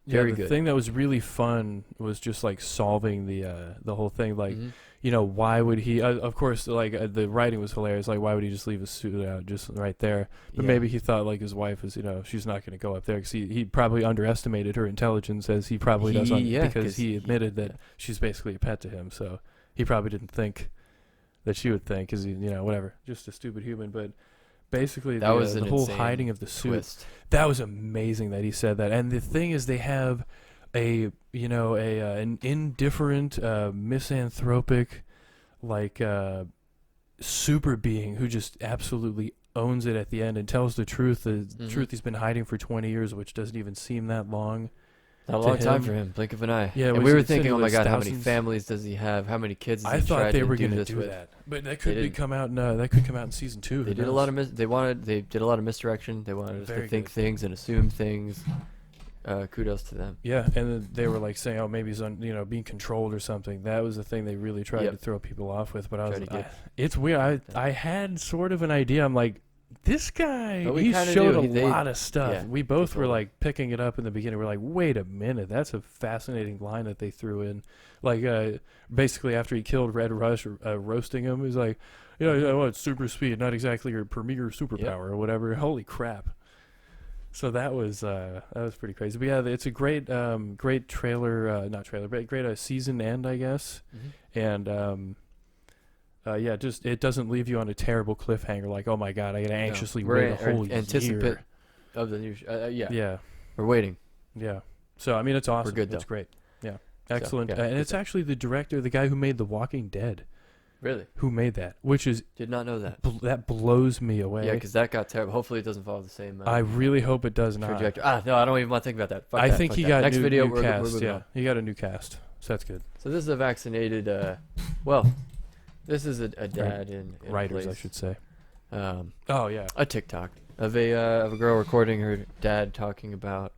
yeah, Very the good. thing that was really fun was just like solving the whole thing. Like, Mhm. you know, why would he? Of course, like the writing was hilarious. Like, why would he just leave his suit out just right there? But Yeah. maybe he thought like his wife is, you know, she's not going to go up there because he probably underestimated her intelligence as he probably does Yeah, because 'cause he admitted that yeah. she's basically a pet to him. So he probably didn't think that she would think, because he, you know, whatever, just a stupid human. But basically, That was the an whole insane hiding of the suit. twist. That was amazing that he said that. And the thing is, they have an indifferent, misanthropic, like super being who just absolutely owns it at the end and tells the truth, the Mhm. truth he's been hiding for 20 years, which doesn't even seem that long. Not a to long time him. for him. Blink of an eye. Yeah, and was we were it said thinking, it oh my was god, how many thousands? families does he have? How many kids? Does I he thought try they to were do going to this do with? that, but that They could didn't. come out. That could come out in season 2. They who did a knows? lot of they did a lot of misdirection. They wanted us Very to think good. things and assume things. Kudos to them. Yeah, and then they were like saying, "Oh, maybe he's being controlled or something." That was the thing they really tried Yep. to throw people off with. But I was, Tried to get- it's weird. I had sort of an idea. I'm like, this guy, But we he kinda showed knew. a lot of stuff. Yeah, We both he were told like picking it up in the beginning. We're like, wait a minute, that's a fascinating line that they threw in. Like, basically after he killed Red Rush, roasting him, he's like, well, it's super speed, not exactly your premier superpower or whatever. Holy crap! So that was pretty crazy. But yeah, it's a great great trailer, not trailer, but great season end, I guess. Mhm. And yeah, just it doesn't leave you on a terrible cliffhanger. Like, oh my god, I gotta anxiously wait a whole anticipate year. of the new. Yeah, Yeah, we're waiting. yeah. So I mean, it's awesome. good, It's though. great. Yeah, excellent. yeah, And good it's actually the director, the guy who made The Walking Dead, Really, who made that, which is did not know that. that blows me away. Yeah, because that got terrible. Hopefully, it doesn't follow the same. I really hope it does not. trajectory. No, I don't even want to think about that. Fuck I that, think fuck he that. got next new, video. new we're cast. moving Yeah, on. he got a new cast, so that's good. So this is a vaccinated. Well, this is a dad in a Writers, I place, should say. Oh yeah, a TikTok of a girl recording her dad talking about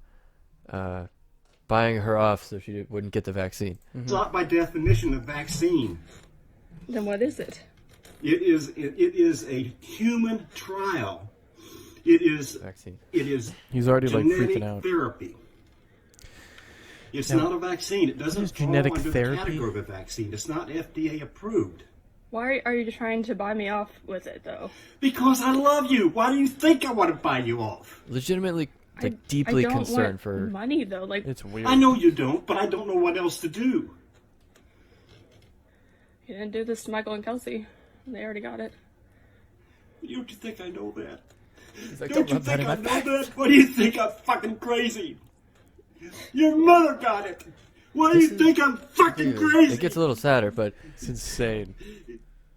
buying her off so she wouldn't get the vaccine. It's not by definition a vaccine. Then what is it? It is a human trial. It is Vaccine. He's already like genetic freaking out. therapy. It's Now, not a vaccine. It doesn't is fall genetic under therapy? the category of a vaccine. It's not FDA approved. Why are you trying to buy me off with it, though? Because I love you. Why do you think I want to buy you off? Legitimately, like I deeply don't concerned want for. money, though. Like, It's weird. I know you don't, but I don't know what else to do. you didn't do this to Michael and Kelsey. They already got it. Don't you think I know that? He's like, Don't you rub that think in I my know face." that? What do you think? I'm fucking crazy. Your mother got it. What do you think? I'm fucking Dude, crazy. it gets a little sadder, but It's insane.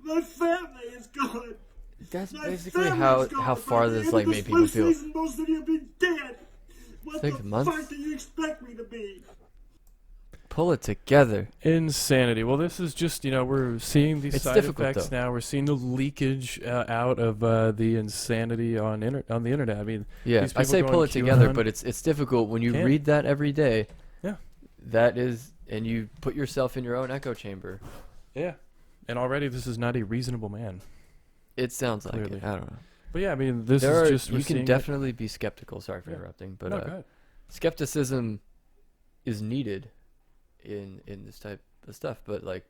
My family is gone. that's My basically family how is gone. how By far the this end like of made people feel. season, most of you have been dead. What 6 the months? fuck do you expect me to be? Pull it together. Insanity. Well, this is just, we're seeing these It's side difficult, effects though. now. We're seeing the leakage out of the insanity on the internet. I mean, Yeah, these I people say going pull it together, QAnon. but it's difficult when you Can't. read that every day. Yeah. That is, and you put yourself in your own echo chamber. Yeah. And already this is not a reasonable man. It sounds like Clearly. it. I don't know. But yeah, I mean, this There is are, just we're you can seeing it. definitely be skeptical. Sorry for Yeah. interrupting, but No, go ahead. skepticism is needed in this type of stuff. But like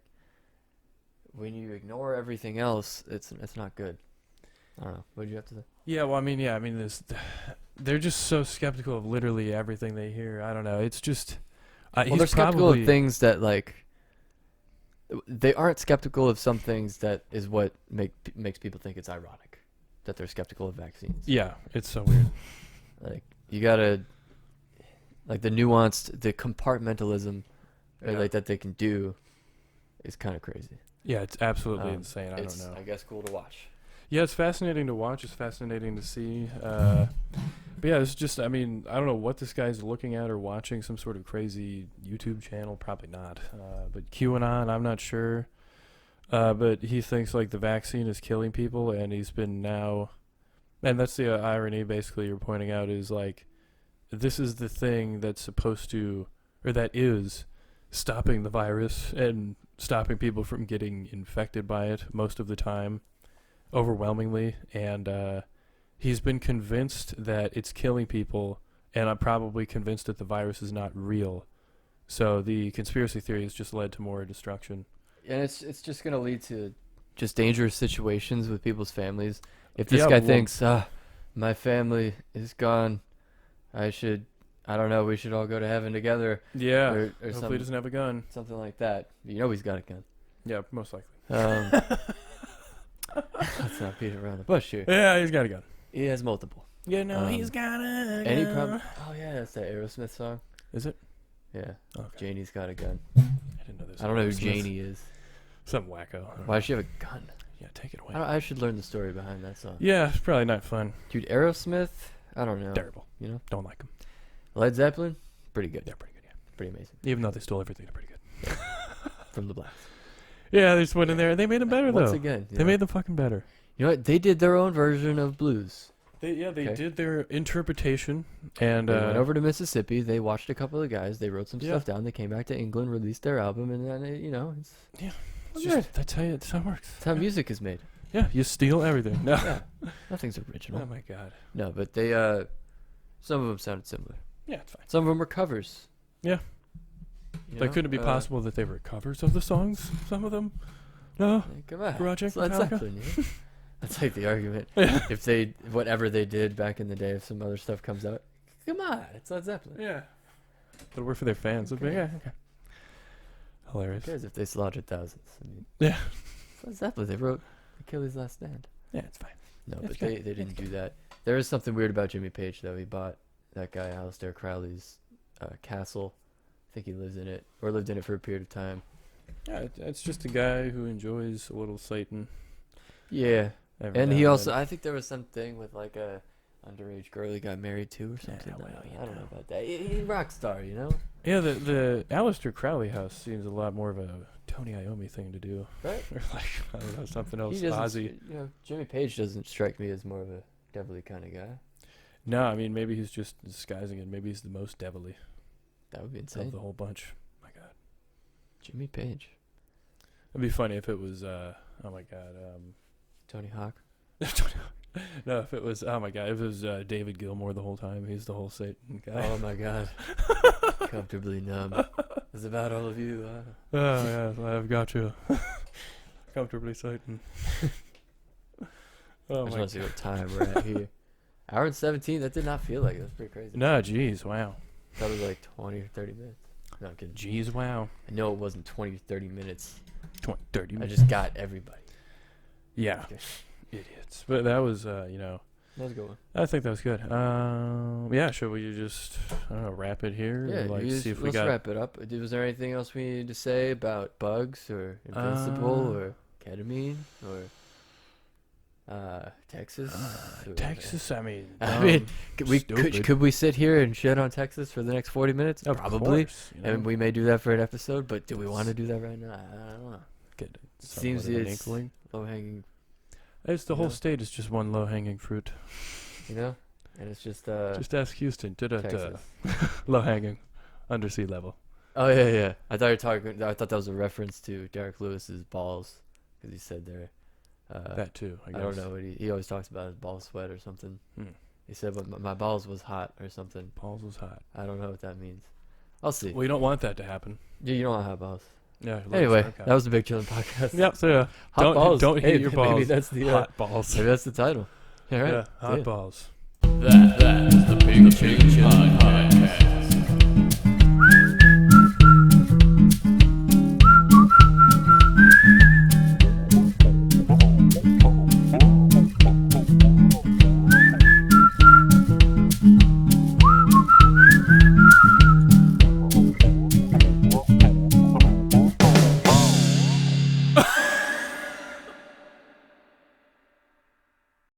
when you ignore everything else, it's not good. I don't know. What did you have to say? Yeah, well, I mean, this, they're just so skeptical of literally everything they hear. I don't know. It's just, Well, he's they're skeptical probably, of things that like. They aren't skeptical of some things that is what makes people think it's ironic that they're skeptical of vaccines. Yeah, it's so weird. Like you gotta like the nuanced, the compartmentalism, or Yeah. like that they can do, is kind of crazy. Yeah, it's absolutely insane. I It's, don't know. I guess cool to watch. Yeah, it's fascinating to watch. It's fascinating to see. But yeah, it's just, I mean, I don't know what this guy's looking at or watching, some sort of crazy YouTube channel. Probably not. But QAnon, I'm not sure. But he thinks like the vaccine is killing people, and he's been now, and that's the irony basically you're pointing out, is like, this is the thing that's supposed to, or that is stopping the virus and stopping people from getting infected by it most of the time, overwhelmingly. And he's been convinced that it's killing people, and I'm probably convinced that the virus is not real. So the conspiracy theory has just led to more destruction. And it's just gonna lead to just dangerous situations with people's families. If this Yeah, guy well- thinks, my family is gone, I don't know, we should all go to heaven together. Yeah, or hopefully something, he doesn't have a gun. something like that. You know he's got a gun. Yeah, most likely. Let's not beat around the bush here. Yeah, he's got a gun. He has multiple. You know, he's got a And he probably. Oh yeah, that's that Aerosmith song. Is it? Yeah. Okay. Janie's got a gun. I didn't know this. I don't know who Aerosmith. Janie is. Some wacko. Why does she have a gun? Yeah, take it away. I should learn the story behind that song. Yeah, it's probably not fun. Dude, Aerosmith. I don't know. Terrible. You know. Don't like them. Led Zeppelin. Pretty good. They're pretty good, yeah. Pretty amazing. Even though they stole everything, they're pretty good. From the Blacks. Yeah, they just went in there and they made them better, Once though. again, They made them fucking better. You know what? They did their own version of blues. They Okay. did their interpretation, and They went over to Mississippi. They watched a couple of guys. They wrote some Yeah. stuff down. They came back to England, released their album, and then it's it's just, that's how it works. that's how music is made. Yeah, you steal everything. No. Yeah, nothing's original. Oh my god. No, but they some of them sounded similar. Yeah, it's fine. Some of them were covers. Yeah. You Like, know? could it be possible that they were covers of the songs? Some of them. No. Come on, Project it's Led Metallica? Zeppelin, you know? That's like the argument. If they whatever they did back in the day, if some other stuff comes out, come on, it's Led Zeppelin. Yeah. It'll work for their fans. It'll be, yeah, okay. Hilarious. Who cares if they slaughtered thousands? I mean, Yeah. it's Led Zeppelin. They wrote Achilles' Last Stand. Yeah, it's fine. No, It's but good. they didn't do that. There is something weird about Jimmy Page, though. He bought that guy Aleister Crowley's castle. I think he lives in it, or lived in it for a period of time. Yeah, it's just a guy who enjoys a little Satan. Yeah, every and now he also, then. I think there was something with like a underage girl he got married to or something. well, I don't know about that. He rock star, you know? Yeah, the Aleister Crowley house seems a lot more of a Tony Iommi thing to do. Right? Or like, I don't know, something else. He doesn't, Ozzy. you know, Jimmy Page doesn't strike me as more of a devilly kind of guy. No, I mean, maybe he's just disguising it. Maybe he's the most devilly That would be of insane. the whole bunch. My God. Jimmy Page, It'd be funny if it was, oh my God. Tony Hawk. No, if it was, oh my God, if it was David Gilmour the whole time. He's the whole Satan guy. Oh my God, comfortably numb. It's about all of you. Oh, yeah, I've got you. Comfortably Satan. I Oh just my want to see what time we're at here. Hour and 17. That did not feel like it. That's pretty crazy. No, jeez, wow. That was like 20 or 30 minutes. No, I'm kidding. Jeez, wow. I know it wasn't 20 or 30 minutes. 20, 30 I minutes. just got everybody. Yeah. Okay. Idiots. But that was, you know, That was a good one. I think that was good. Yeah, should we just, I don't know, wrap it here? Yeah, Like, see if we let's got. wrap it up. Was there anything else we needed to say about bugs or Invincible or ketamine or Texas? or- Texas, I mean. I mean, stupid. could we sit here and shit on Texas for the next 40 minutes? Of Probably. course, you know. And we may do that for an episode, but do we want to do that right now? I don't know. Get Seems somewhat of an it's inkling. low hanging, It's the you whole know. state is just one low hanging fruit. you know? And it's just, Just ask Houston. Texas. Low hanging, under sea level. Oh, yeah. I thought you were talking, I thought that was a reference to Derek Lewis's balls, because he said there. That too, I guess. I don't know what he always talks about his ball sweat or something. Hmm. He said, but my balls was hot or something. Balls was hot. I don't know what that means. I'll see. Well, you don't want that to happen. You don't want hot balls. Yeah. Anyway, that was the Big Chillin' Podcast. Yep. So yeah, Hot balls. Don't Hey, heat your balls. Maybe that's the hot balls. Maybe that's the title. All right. Yeah, See hot ya. balls. That is the Big Chillin' Podcast.